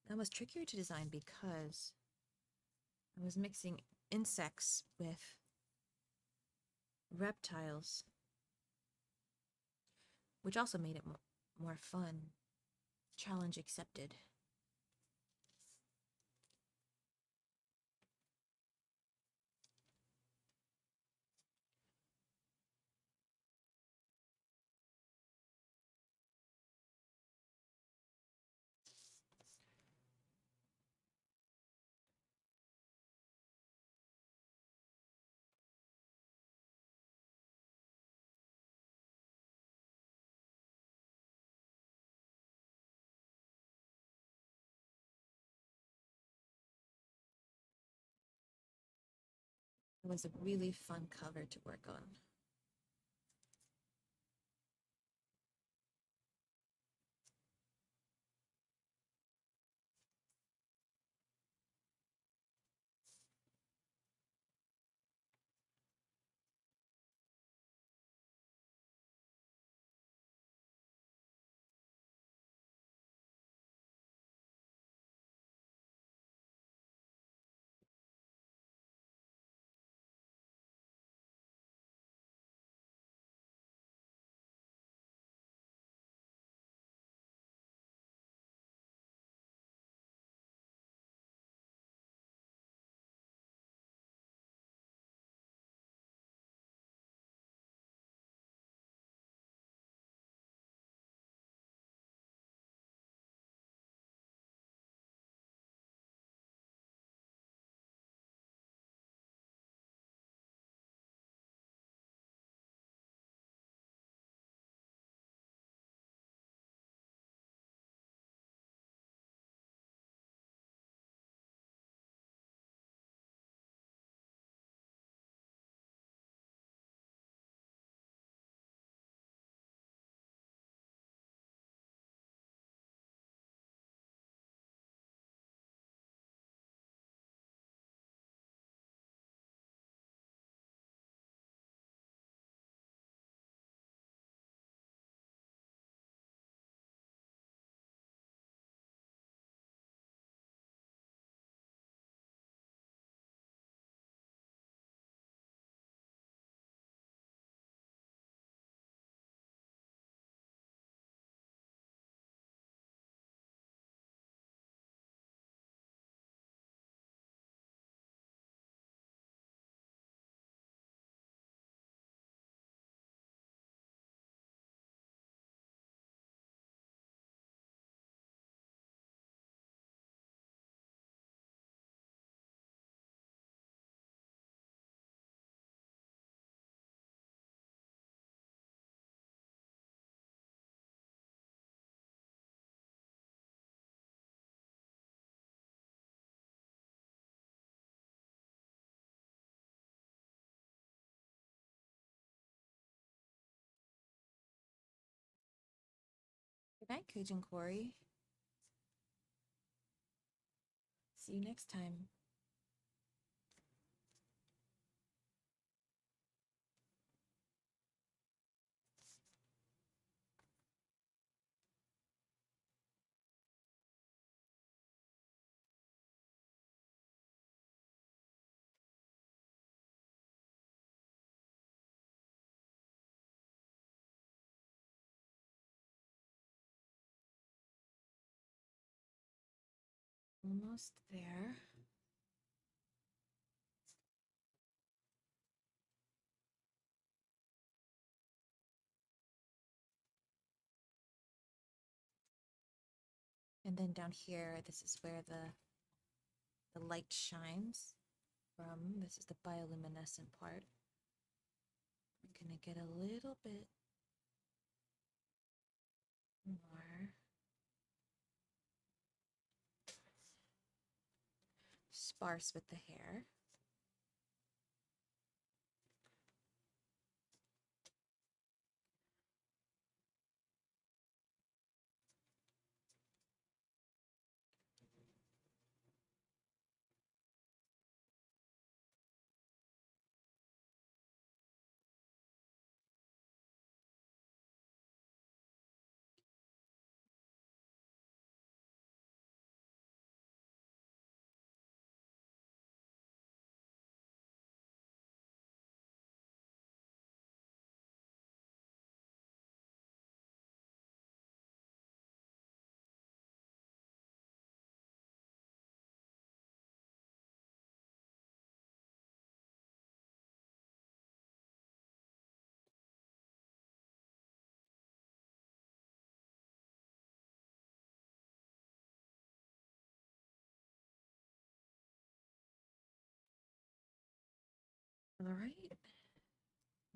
That was trickier to design because I was mixing insects with reptiles, which also made it more fun. Challenge accepted. It was a really fun cover to work on. Good night, Cajun Quarry. See you next time. Almost there. And then down here, this is where the light shines from. This is the bioluminescent part. I'm gonna get a little bit more sparse with the hair. All right.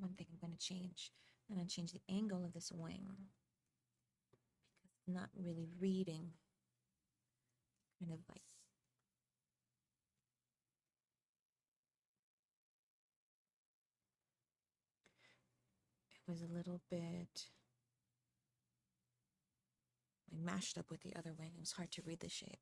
One thing I'm going to change. I'm going to change the angle of this wing because it's not really reading. Kind of like it was a little bit like mashed up with the other wing. It was hard to read the shape.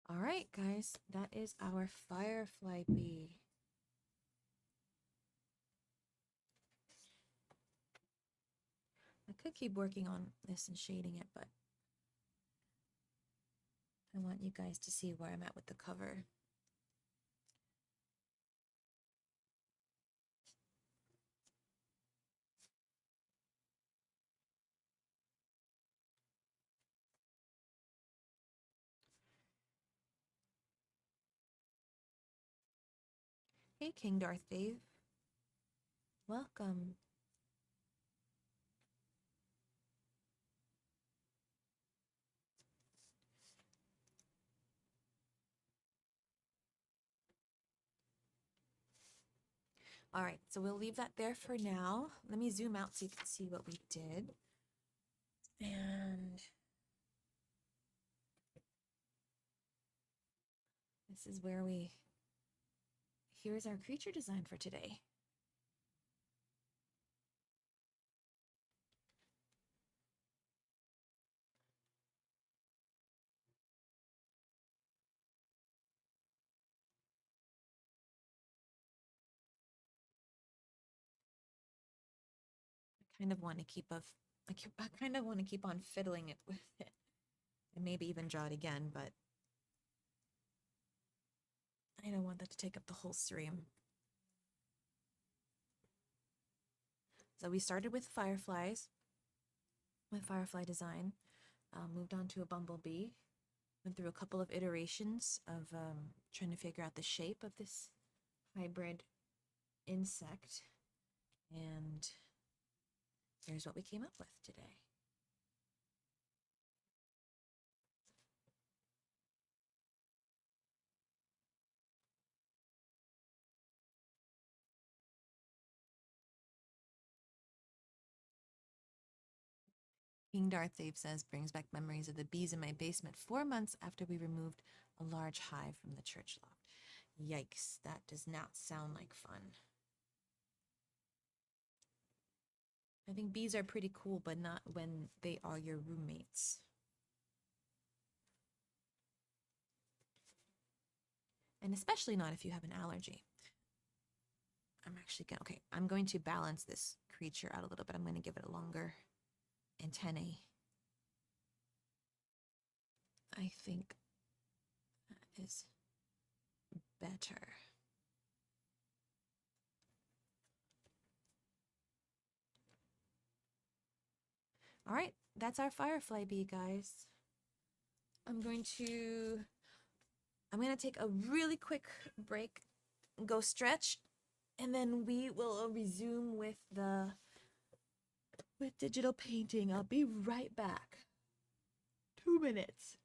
All right, guys, that is our firefly bee. I could keep working on this and shading it, but I want you guys to see where I'm at with the cover. Hey, King Darth Dave. Welcome. All right, so we'll leave that there for now. Let me zoom out so you can see what we did. And this is where here's our creature design for today. I kind of want to keep I kind of want to keep on fiddling it with it and maybe even draw it again, but I don't want that to take up the whole stream. So we started with fireflies, with firefly design, moved on to a bumblebee, went through a couple of iterations of trying to figure out the shape of this hybrid insect, and here's what we came up with today. King Darth Dave says, brings back memories of the bees in my basement 4 months after we removed a large hive from the church loft. Yikes, that does not sound like fun. I think bees are pretty cool, but not when they are your roommates. And especially not if you have an allergy. I'm going to balance this creature out a little bit. I'm going to give it a longer antennae. I think that is better. All right, that's our firefly bee, guys. I'm going to take a really quick break, go stretch, and then we will resume with digital painting. I'll be right back. 2 minutes.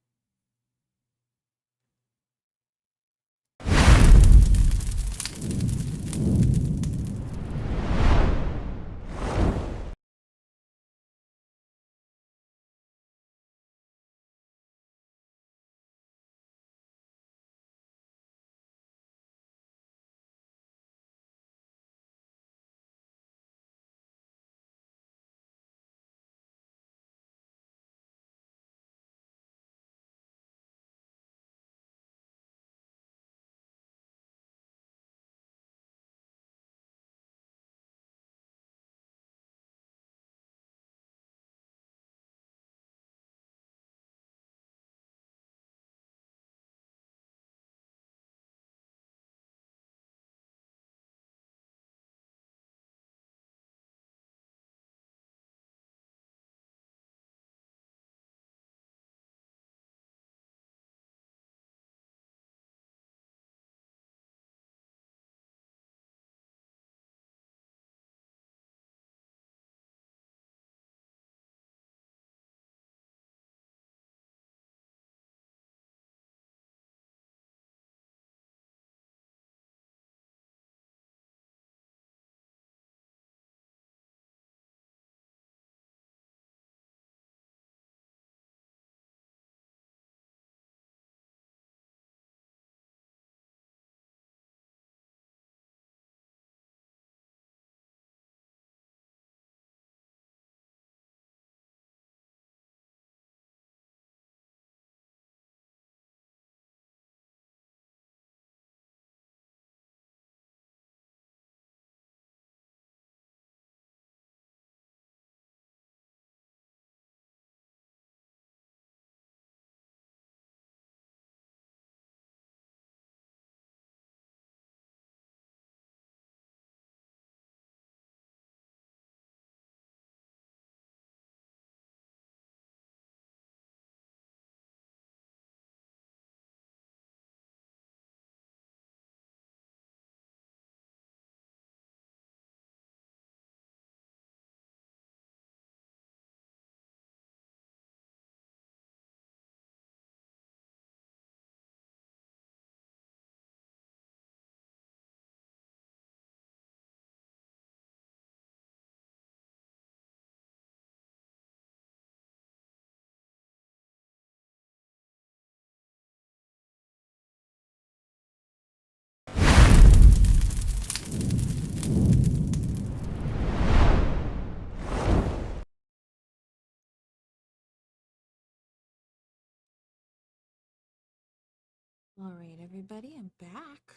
All right, everybody, I'm back.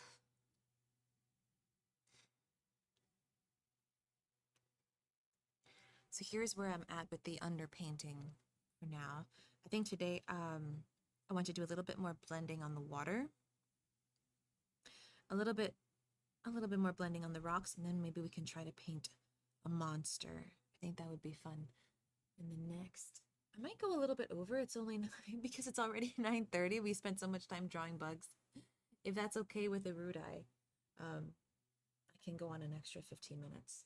So here's where I'm at with the underpainting for now. I think today I want to do a little bit more blending on the water, a little bit more blending on the rocks, and then maybe we can try to paint a monster. I think that would be fun. And the next, I might go a little bit over. It's only because it's already 9:30. We spent so much time drawing bugs. If that's okay with Erudia, I can go on an extra 15 minutes.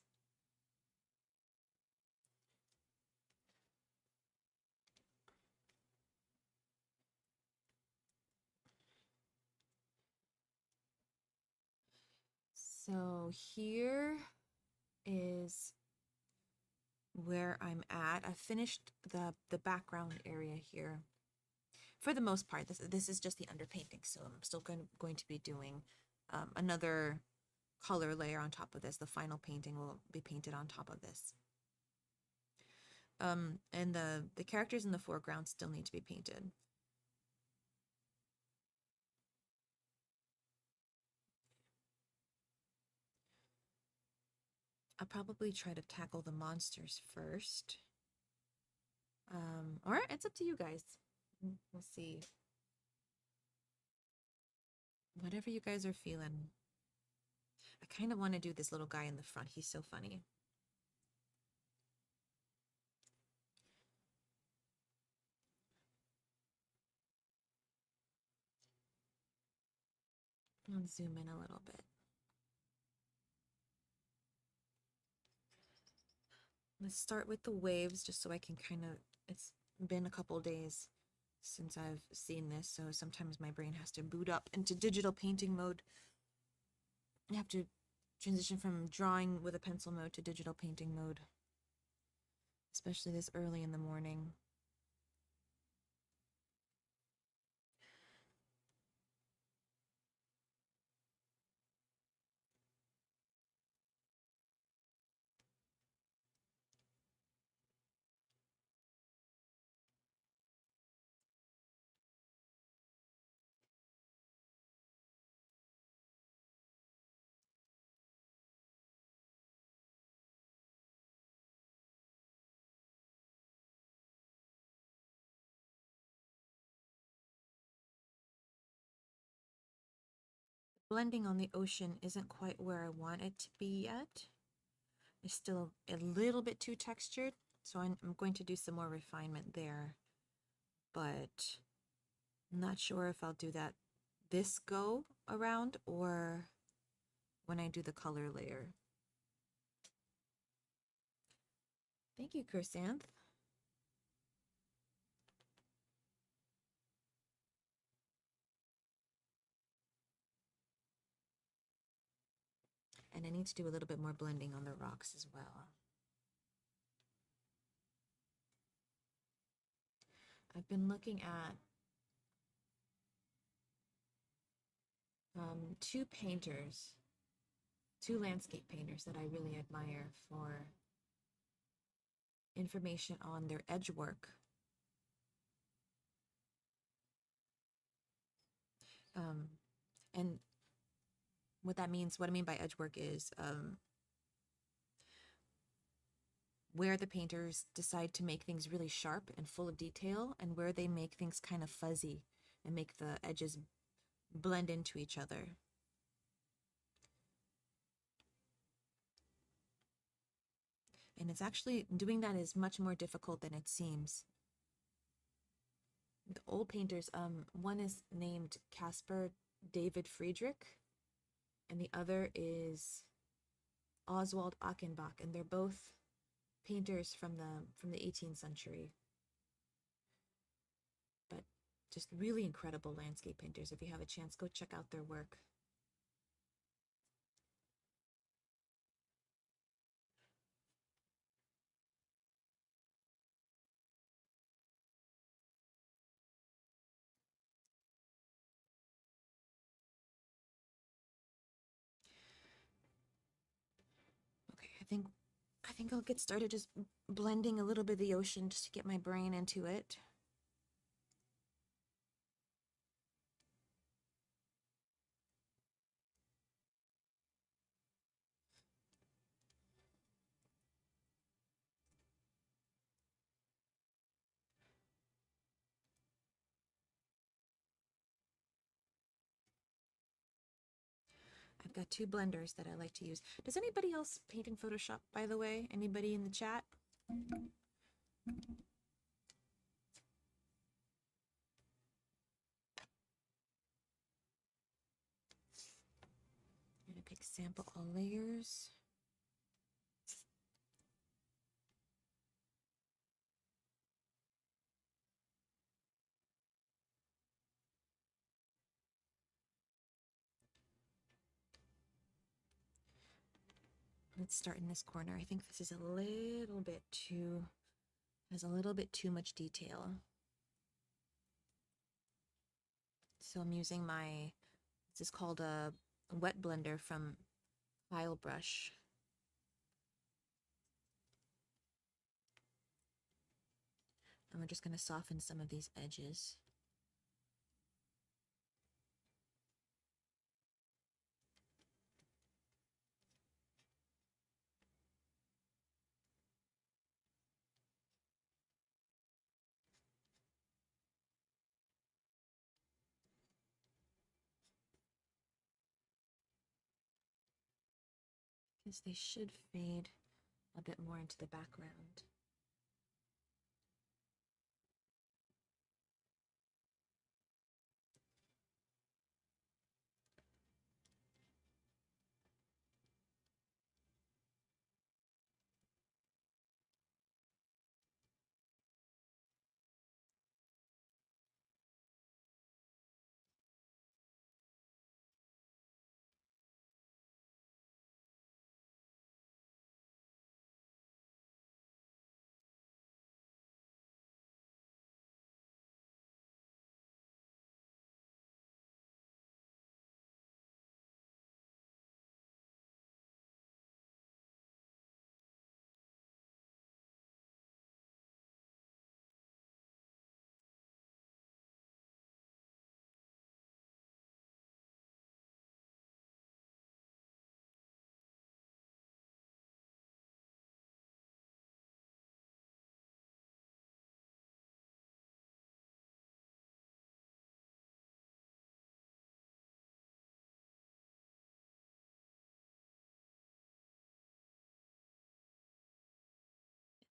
So here is where I'm at. I finished the background area here. For the most part, this is just the underpainting, so I'm still going to be doing another color layer on top of this. The final painting will be painted on top of this. And the characters in the foreground still need to be painted. I'll probably try to tackle the monsters first. Or it's up to you guys. We'll see. Whatever you guys are feeling. I kind of want to do this little guy in the front. He's so funny. I'll zoom in a little bit. Let's start with the waves just so I can kind of, it's been a couple days since I've seen this, so sometimes my brain has to boot up into digital painting mode. I have to transition from drawing with a pencil mode to digital painting mode, especially this early in the morning. Blending on the ocean isn't quite where I want it to be yet. It's still a little bit too textured, so I'm going to do some more refinement there. But I'm not sure if I'll do that this go around or when I do the color layer. Thank you, Chrysanth. And I need to do a little bit more blending on the rocks as well. I've been looking at two painters, two landscape painters that I really admire for information on their edge work. And what that means, what I mean by edge work is where the painters decide to make things really sharp and full of detail, and where they make things kind of fuzzy and make the edges blend into each other. And it's actually, doing that is much more difficult than it seems. The old painters, one is named Caspar David Friedrich, and the other is Oswald Achenbach, and they're both painters from the 18th century. But just really incredible landscape painters. If you have a chance, go check out their work. Okay, I think I'll get started just blending a little bit of the ocean just to get my brain into it. I've got two blenders that I like to use. Does anybody else paint in Photoshop, by the way? Anybody in the chat? I'm gonna pick sample all layers. Let's start in this corner. I think this is a little bit too, has a little bit too much detail. So I'm using my, this is called a wet blender from Pile Brush. And we're just going to soften some of these edges. because they should fade a bit more into the background.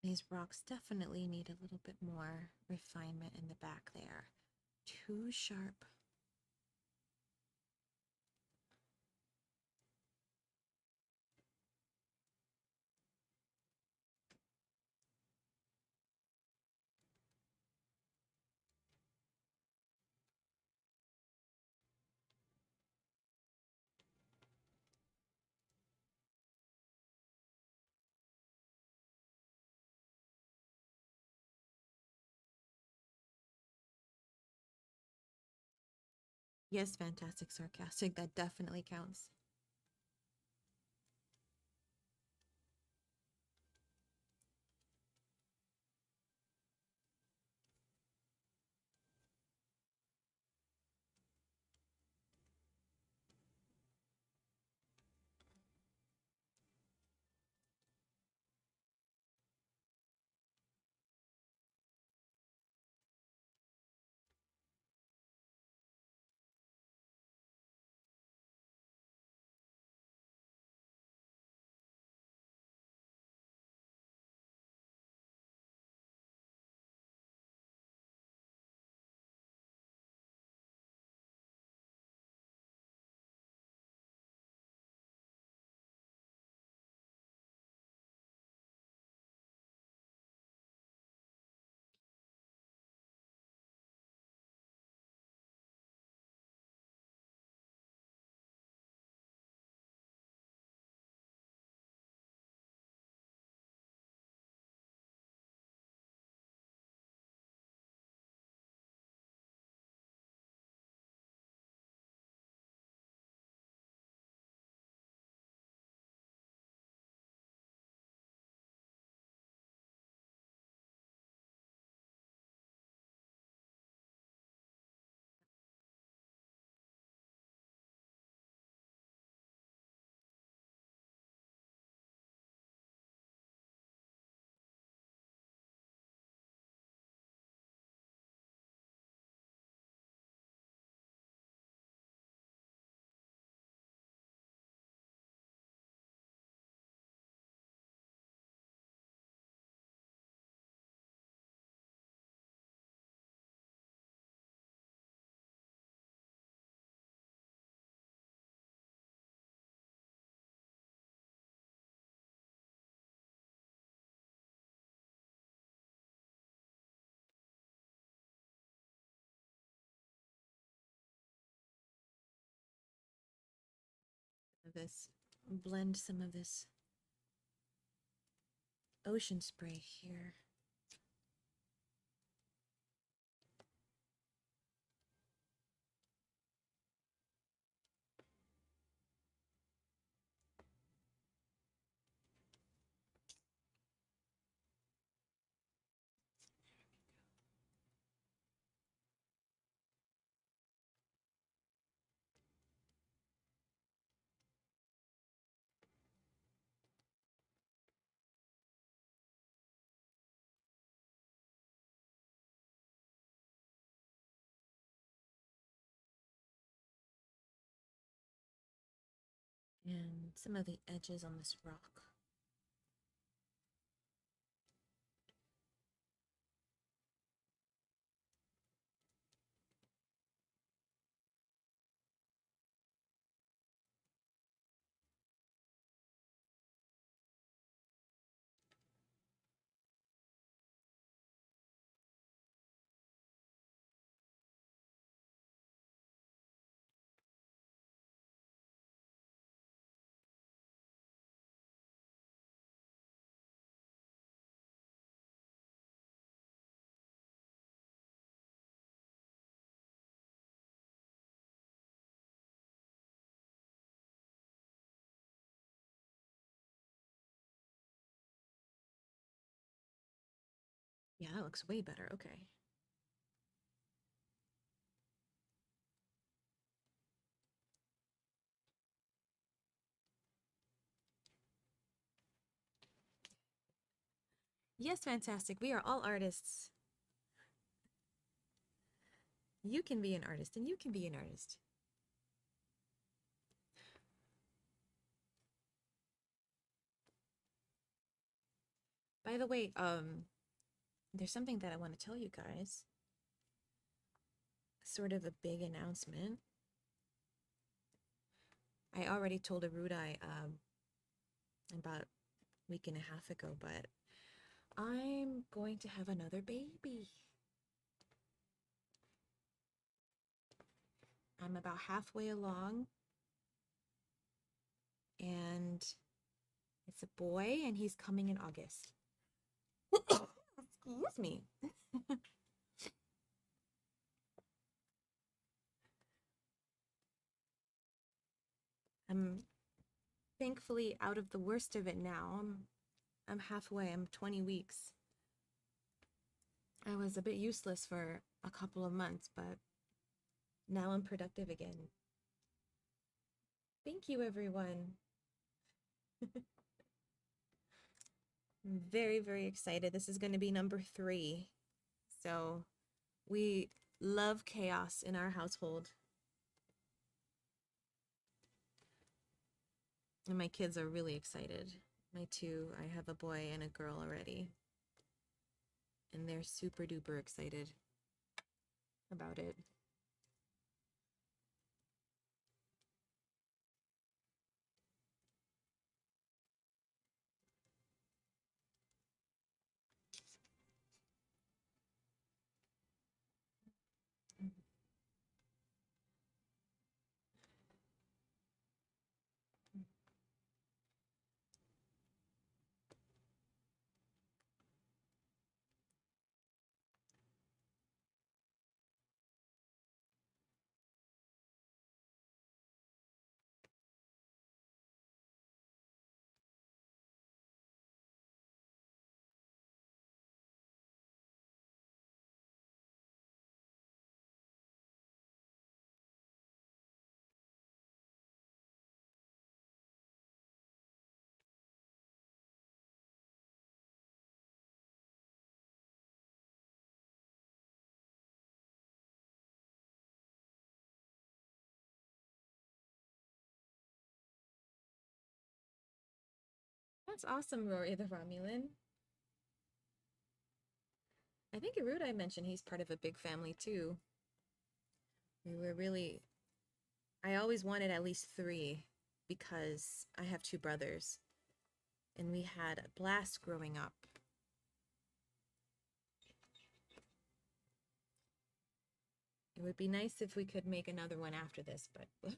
These rocks definitely need a little bit more refinement in the back there. Too sharp. Yes, fantastic, sarcastic. That definitely counts. This blend some of this ocean spray here. And some of the edges on this rock. Yeah, that looks way better. Okay. Yes, fantastic. We are all artists. You can be an artist, and you can be an artist. By the way, there's something that I want to tell you guys. Sort of a big announcement. I already told Erudia about a week and a half ago, but I'm going to have another baby. I'm about halfway along, and it's a boy, and he's coming in August. Excuse me. I'm thankfully out of the worst of it now. I'm halfway. I'm 20 weeks. I was a bit useless for a couple of months, but now I'm productive again. Thank you, everyone. I'm very, very excited. This is going to be number 3. So we love chaos in our household. And my kids are really excited. My 2, I have a boy and a girl already. And they're super duper excited about it. That's awesome, Rory the Romulan. I think Erudia mentioned he's part of a big family too. We were really, I always wanted at least 3 because I have 2 brothers and we had a blast growing up. It would be nice if we could make another one after this, but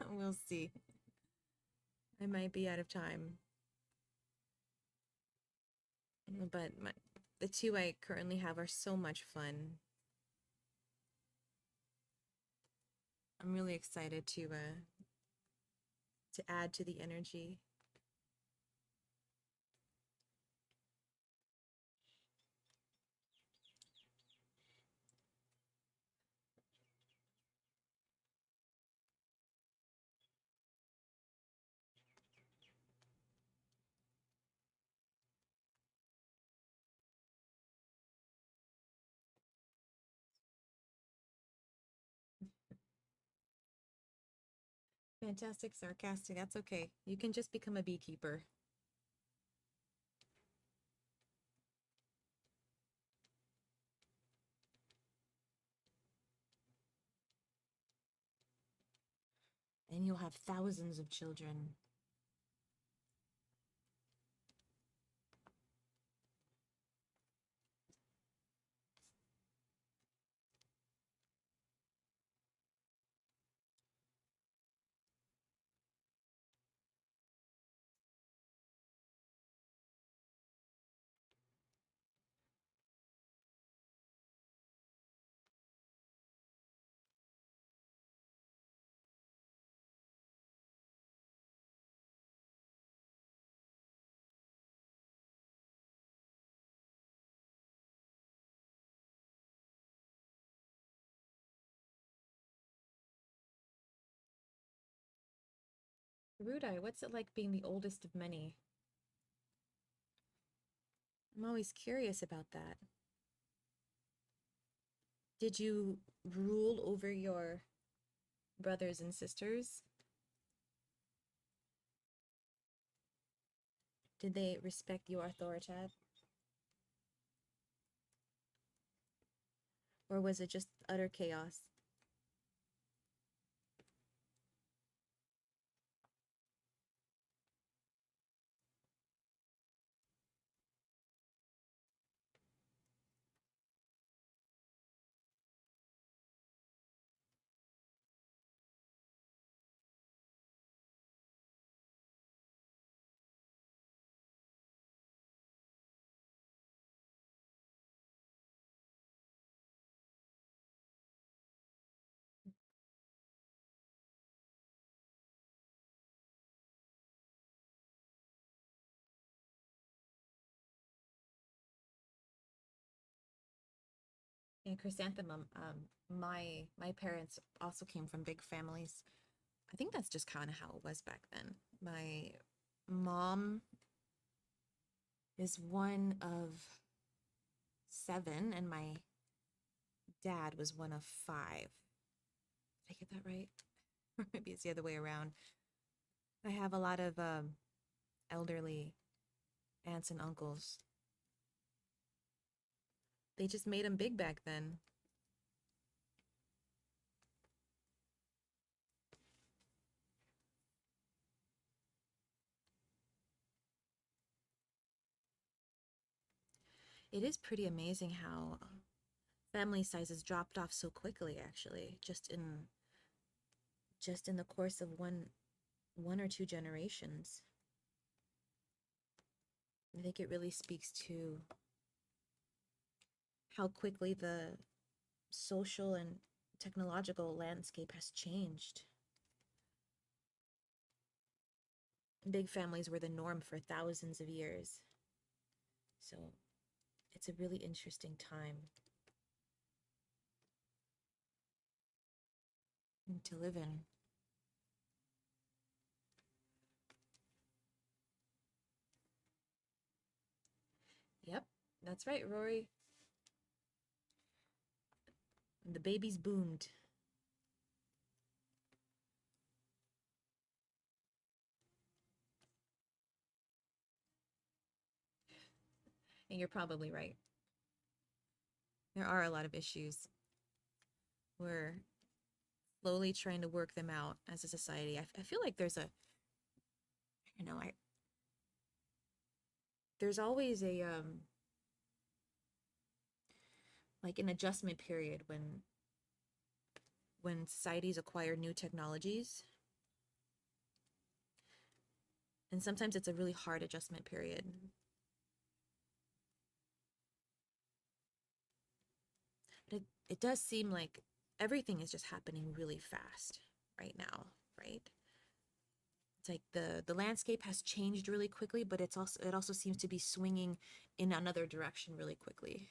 we'll see. I might be out of time. But the 2 I currently have are so much fun. I'm really excited to add to the energy. Fantastic, sarcastic. That's okay. You can just become a beekeeper. And you'll have thousands of children. Rudai, what's it like being the oldest of many? I'm always curious about that. Did you rule over your brothers and sisters? Did they respect your authority? Or was it just utter chaos? And chrysanthemum, my parents also came from big families. I think that's just kind of how it was back then. My mom is one of seven, and my dad was one of five. Did I get that right? Or maybe it's the other way around. I have a lot of elderly aunts and uncles. They just made them big back then. It is pretty amazing how family sizes dropped off so quickly, actually, just in the course of one or two generations. I think it really speaks to how quickly the social and technological landscape has changed. Big families were the norm for thousands of years. So it's a really interesting time to live in. Yep, that's right, Rory. The babies boomed. And you're probably right. There are a lot of issues. We're slowly trying to work them out as a society. I feel like you know, there's always a like an adjustment period when societies acquire new technologies. And sometimes it's a really hard adjustment period. But it does seem like everything is just happening really fast right now, right? It's like the landscape has changed really quickly, but it also seems to be swinging in another direction really quickly.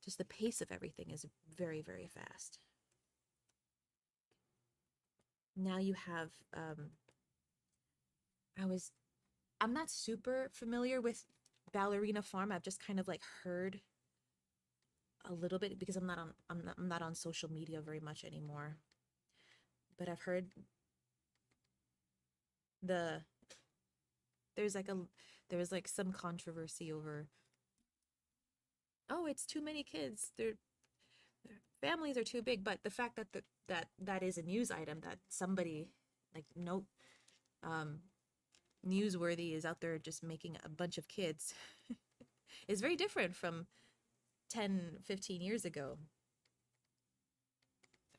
Just the pace of everything is very, very fast. Now you have I was I'm not super familiar with Ballerina Farm. I've just kind of like heard a little bit because I'm not on social media very much anymore. But I've heard the there's like a there was like some controversy over, oh, it's too many kids. Their families are too big, but the fact that that is a news item that somebody like no um newsworthy is out there just making a bunch of kids is very different from 10, 15 years ago.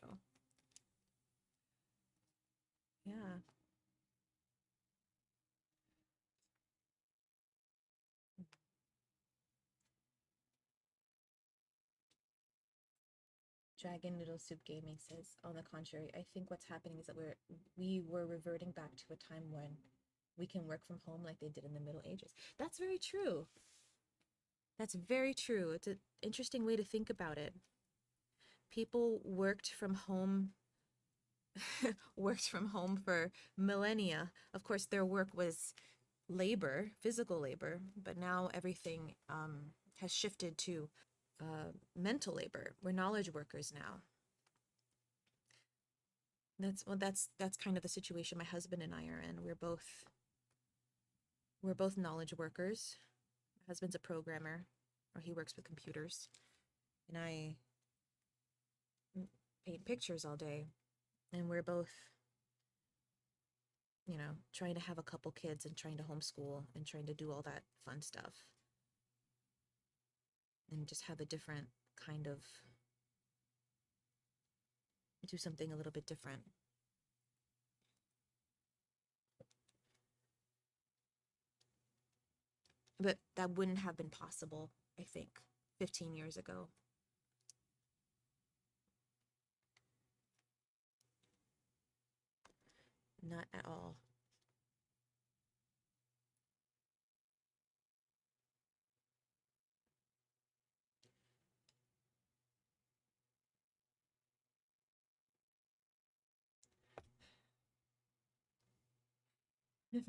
So, yeah. Dragon Noodle Soup Gaming says, on the contrary, I think what's happening is that we were reverting back to a time when we can work from home like they did in the Middle Ages. That's very true. That's very true. It's an interesting way to think about it. People worked from home worked from home for millennia. Of course, their work was labor, physical labor, but now everything has shifted to mental labor. We're knowledge workers now. That's kind of the situation my husband and I are in. We're both knowledge workers. My husband's a programmer, or he works with computers, and I paint pictures all day. And we're both, trying to have a couple kids and trying to homeschool and trying to do all that fun stuff and just have a different kind of do something a little bit different. But that wouldn't have been possible, I think, 15 years ago. Not at all.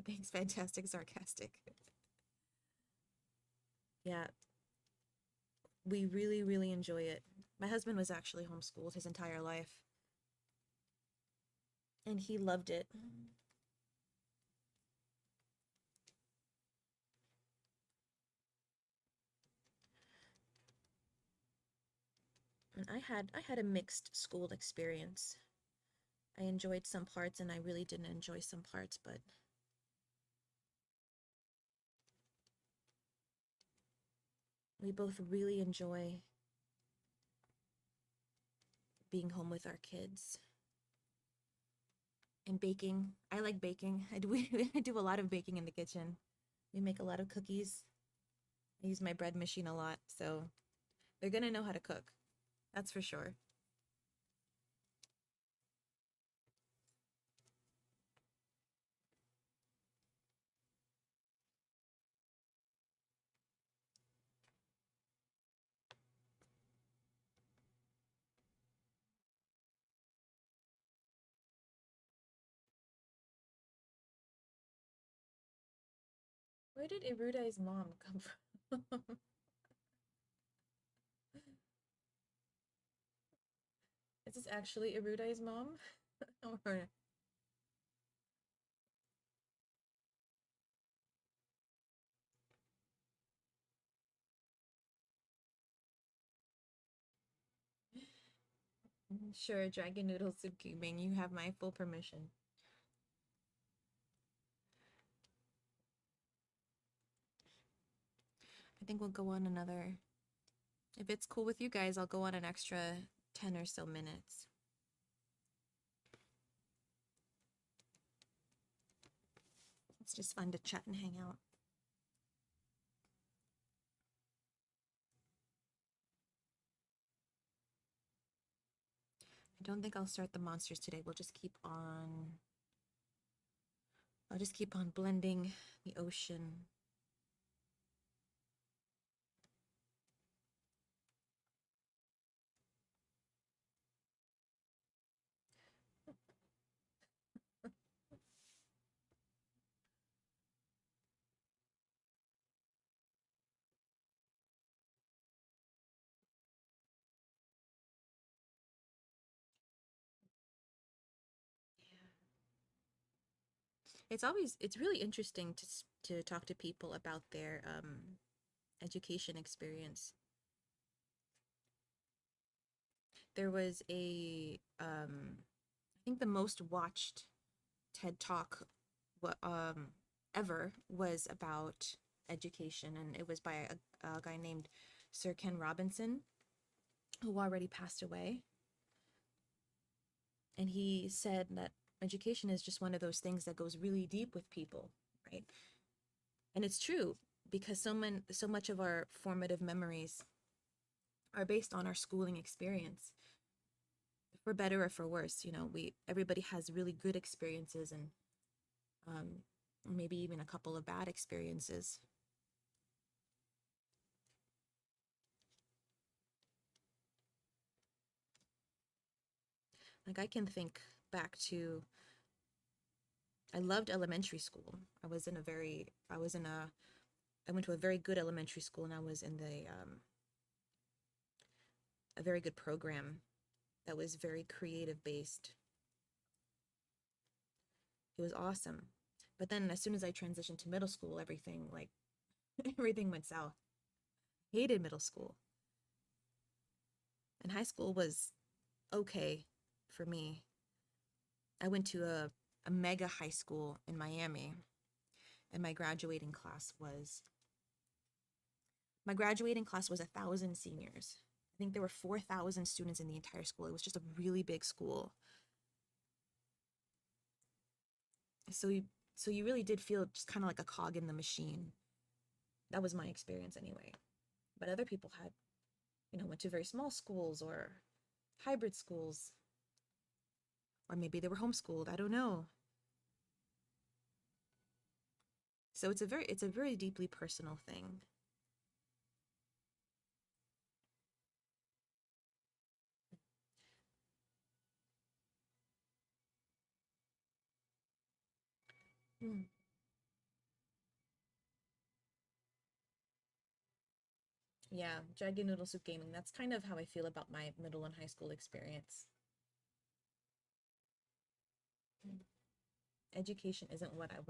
Thanks, fantastic, sarcastic. Yeah, we really, really enjoy it. My husband was actually homeschooled his entire life, and he loved it. And I had a mixed school experience. I enjoyed some parts and I really didn't enjoy some parts, but we both really enjoy being home with our kids. And baking. I like baking. I do a lot of baking in the kitchen. We make a lot of cookies. I use my bread machine a lot, so they're gonna know how to cook. That's for sure. Where did Erudia's mom come from? Is this actually Erudia's mom? Or sure, Dragon Noodle Soup Gaming, you have my full permission. I think we'll go on another. If it's cool with you guys, I'll go on an extra 10 or so minutes. It's just fun to chat and hang out. I don't think I'll start the monsters today. We'll just keep on. I'll just keep on blending the ocean. it's really interesting to talk to people about their education experience. There was I think the most watched TED Talk ever was about education, and it was by a guy named Sir Ken Robinson, who already passed away. And he said that education is just one of those things that goes really deep with people, right? And it's true because so much of our formative memories are based on our schooling experience, for better or for worse. You know, we everybody has really good experiences and um, maybe even a couple of bad experiences. Like I can think back to I loved elementary school. I went to a very good elementary school, and I was in the a very good program that was very creative based. It was awesome. But then as soon as I transitioned to middle school, everything like everything went south. Hated middle school. And high school was okay for me. I went to a mega high school in Miami, and my graduating class was 1,000 seniors. I think there were 4,000 students in the entire school. It was just a really big school. So you so you really did feel just kind of like a cog in the machine. That was my experience anyway. But other people had, went to very small schools or hybrid schools, or maybe they were homeschooled. I don't know. So it's a very deeply personal thing. Mm. Yeah, Dragon Noodle Soup Gaming. That's kind of how I feel about my middle and high school experience. Mm. Education isn't what I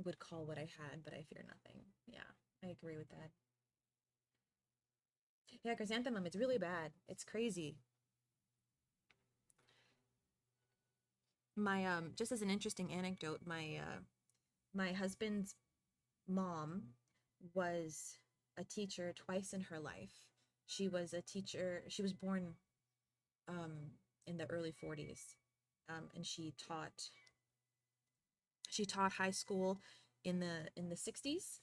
would call what I had, but I fear nothing. Yeah, I agree with that. Yeah, chrysanthemum, it's really bad. It's crazy. My just as an interesting anecdote, my husband's mom was a teacher twice in her life. She was a teacher. She was born um, in the early 40s, and she taught high school in the 60s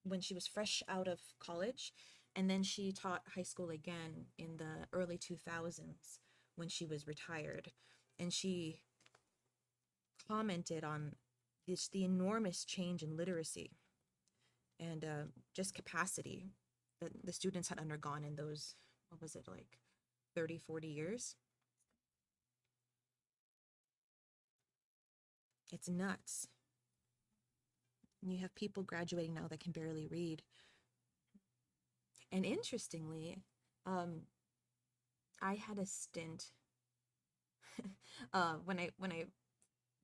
when she was fresh out of college, and then she taught high school again in the early 2000s when she was retired, and she commented on the enormous change in literacy and just capacity that the students had undergone in those, what was it, like 30, 40 years. It's nuts. And you have people graduating now that can barely read. And interestingly, um, I had a stint when I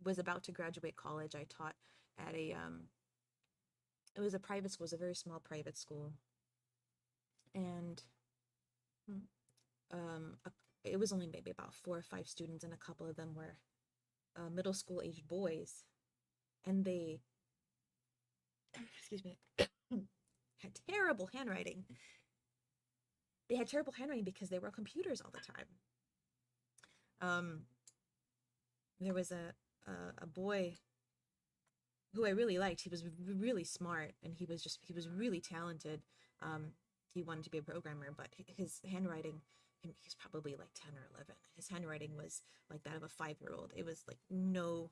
was about to graduate college. I taught at a it was a private school. It was a very small private school, and um, it was only maybe about 4 or 5 students, and a couple of them were middle school aged boys, and they, excuse me, had terrible handwriting. They had terrible handwriting because they were on computers all the time. Um, there was a boy who I really liked. He was really smart, and he was really talented. Um, he wanted to be a programmer, but his handwriting, he's probably like 10 or 11. His handwriting was like that of a 5-year old. It was like no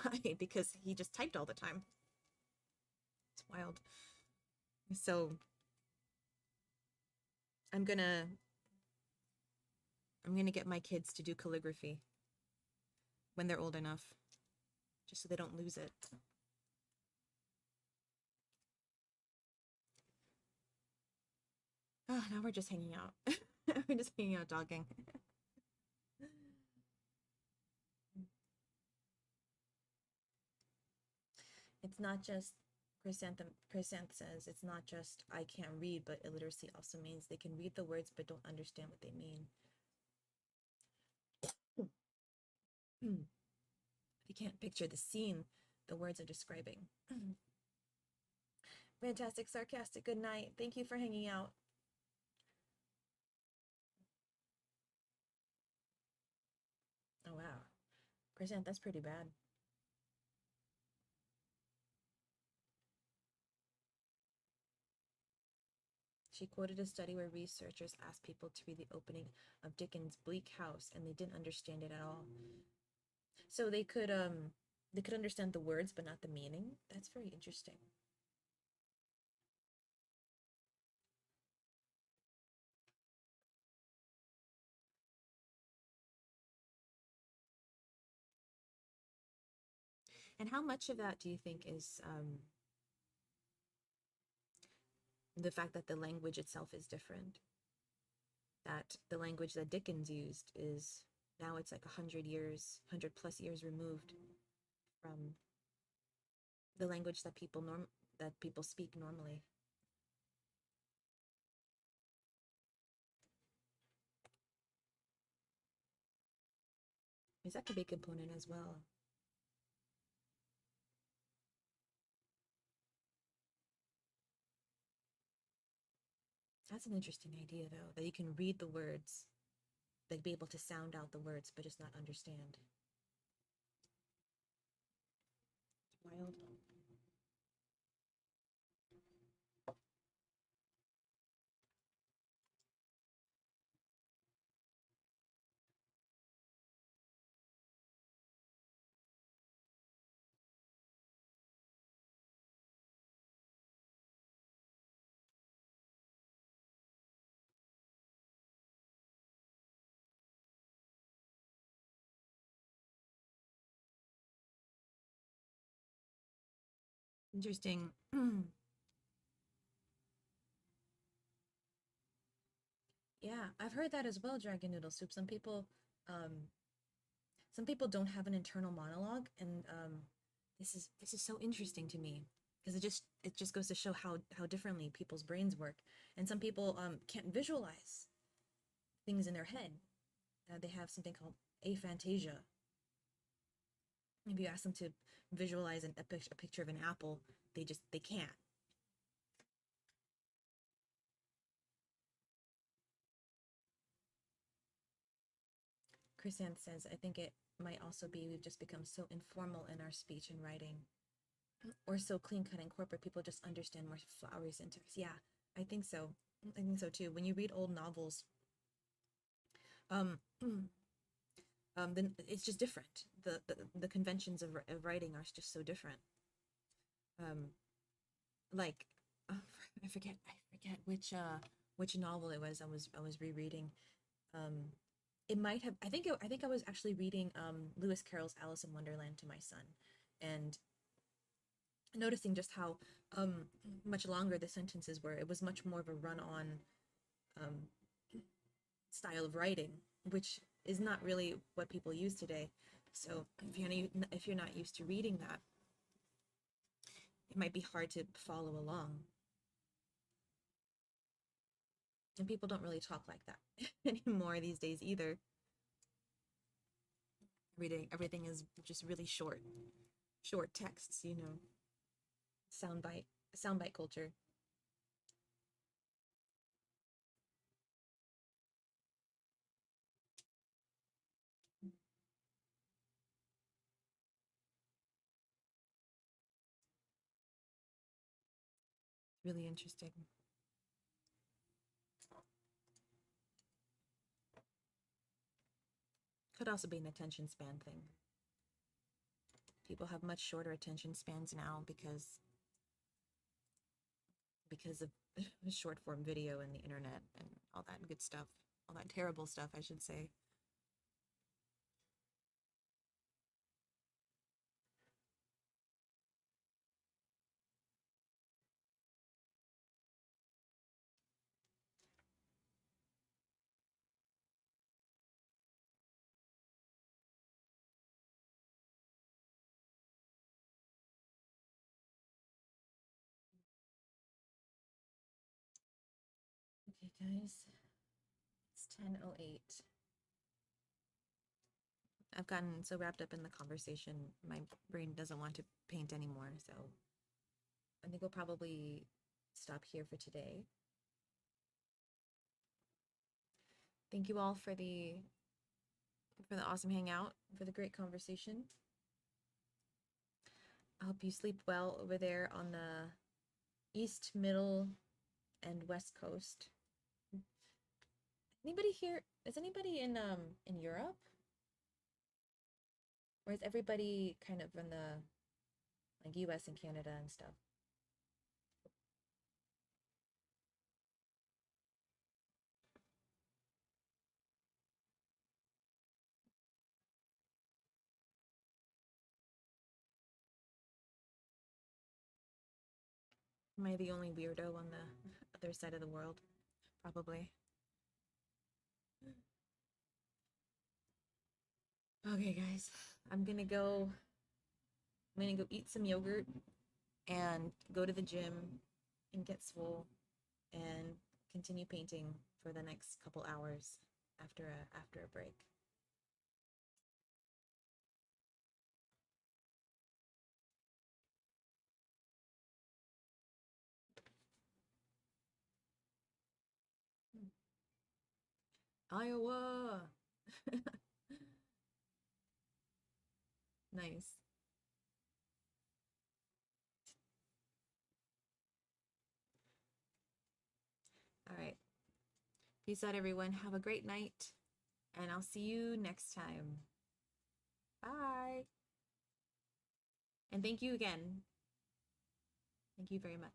lie, because he just typed all the time. It's wild. So I'm gonna I'm gonna get my kids to do calligraphy when they're old enough, just so they don't lose it. Oh, now we're just hanging out. We're just hanging out talking. It's not just Chrysanth says it's not just I can't read, but illiteracy also means they can read the words but don't understand what they mean. They can't picture the scene the words are describing. Fantastic, sarcastic, good night. Thank you for hanging out. Oh wow. Chrysanth, that's pretty bad. She quoted a study where researchers asked people to read the opening of Dickens' Bleak House and they didn't understand it at all. So they could understand the words but not the meaning. That's very interesting. And how much of that do you think is the fact that the language itself is different? That the language that Dickens used is now it's like 100 years, 100+ years removed from the language that people speak normally. Is that the big component as well? That's an interesting idea, though, that you can read the words, like be able to sound out the words, but just not understand. Wild. Interesting. Yeah, I've heard that as well, Dragon Noodle Soup. Some people don't have an internal monologue, and this is so interesting to me because it just goes to show how differently people's brains work, and some people can't visualize things in their head. They have something called aphantasia. If you ask them to visualize a picture of an apple, they can't. Chrysanth says, I think it might also be we've just become so informal in our speech and writing, or so clean cut and corporate, people just understand more flowery syntax. Yeah, I think so. I think so too. When you read old novels, um, then it's just different. The conventions of writing are just so different. Um, like, oh, I forget which novel it was. I was rereading. Um, it might have. I think I was actually reading Lewis Carroll's Alice in Wonderland to my son, and noticing just how much longer the sentences were. It was much more of a run-on um, style of writing, which is not really what people use today. So if you're not used to reading that, it might be hard to follow along. And people don't really talk like that anymore these days either. Reading everything is just really short texts, soundbite, soundbite culture. Really interesting. Could also be an attention span thing. People have much shorter attention spans now because of short form video and the internet and all that good stuff, all that terrible stuff, I should say. Okay, guys. It's 10:08. I've gotten so wrapped up in the conversation, my brain doesn't want to paint anymore, so I think we'll probably stop here for today. Thank you all for the awesome hangout, for the great conversation. I hope you sleep well over there on the east, middle, and west coast. Anybody here? Is anybody in Europe? Or is everybody kind of in the like US and Canada and stuff? Am I the only weirdo on the other side of the world? Probably. Okay, guys. I'm gonna go eat some yogurt and go to the gym and get swole and continue painting for the next couple hours after a break. Iowa. Nice. All right. Peace out, everyone. Have a great night, and I'll see you next time. Bye. And thank you again. Thank you very much.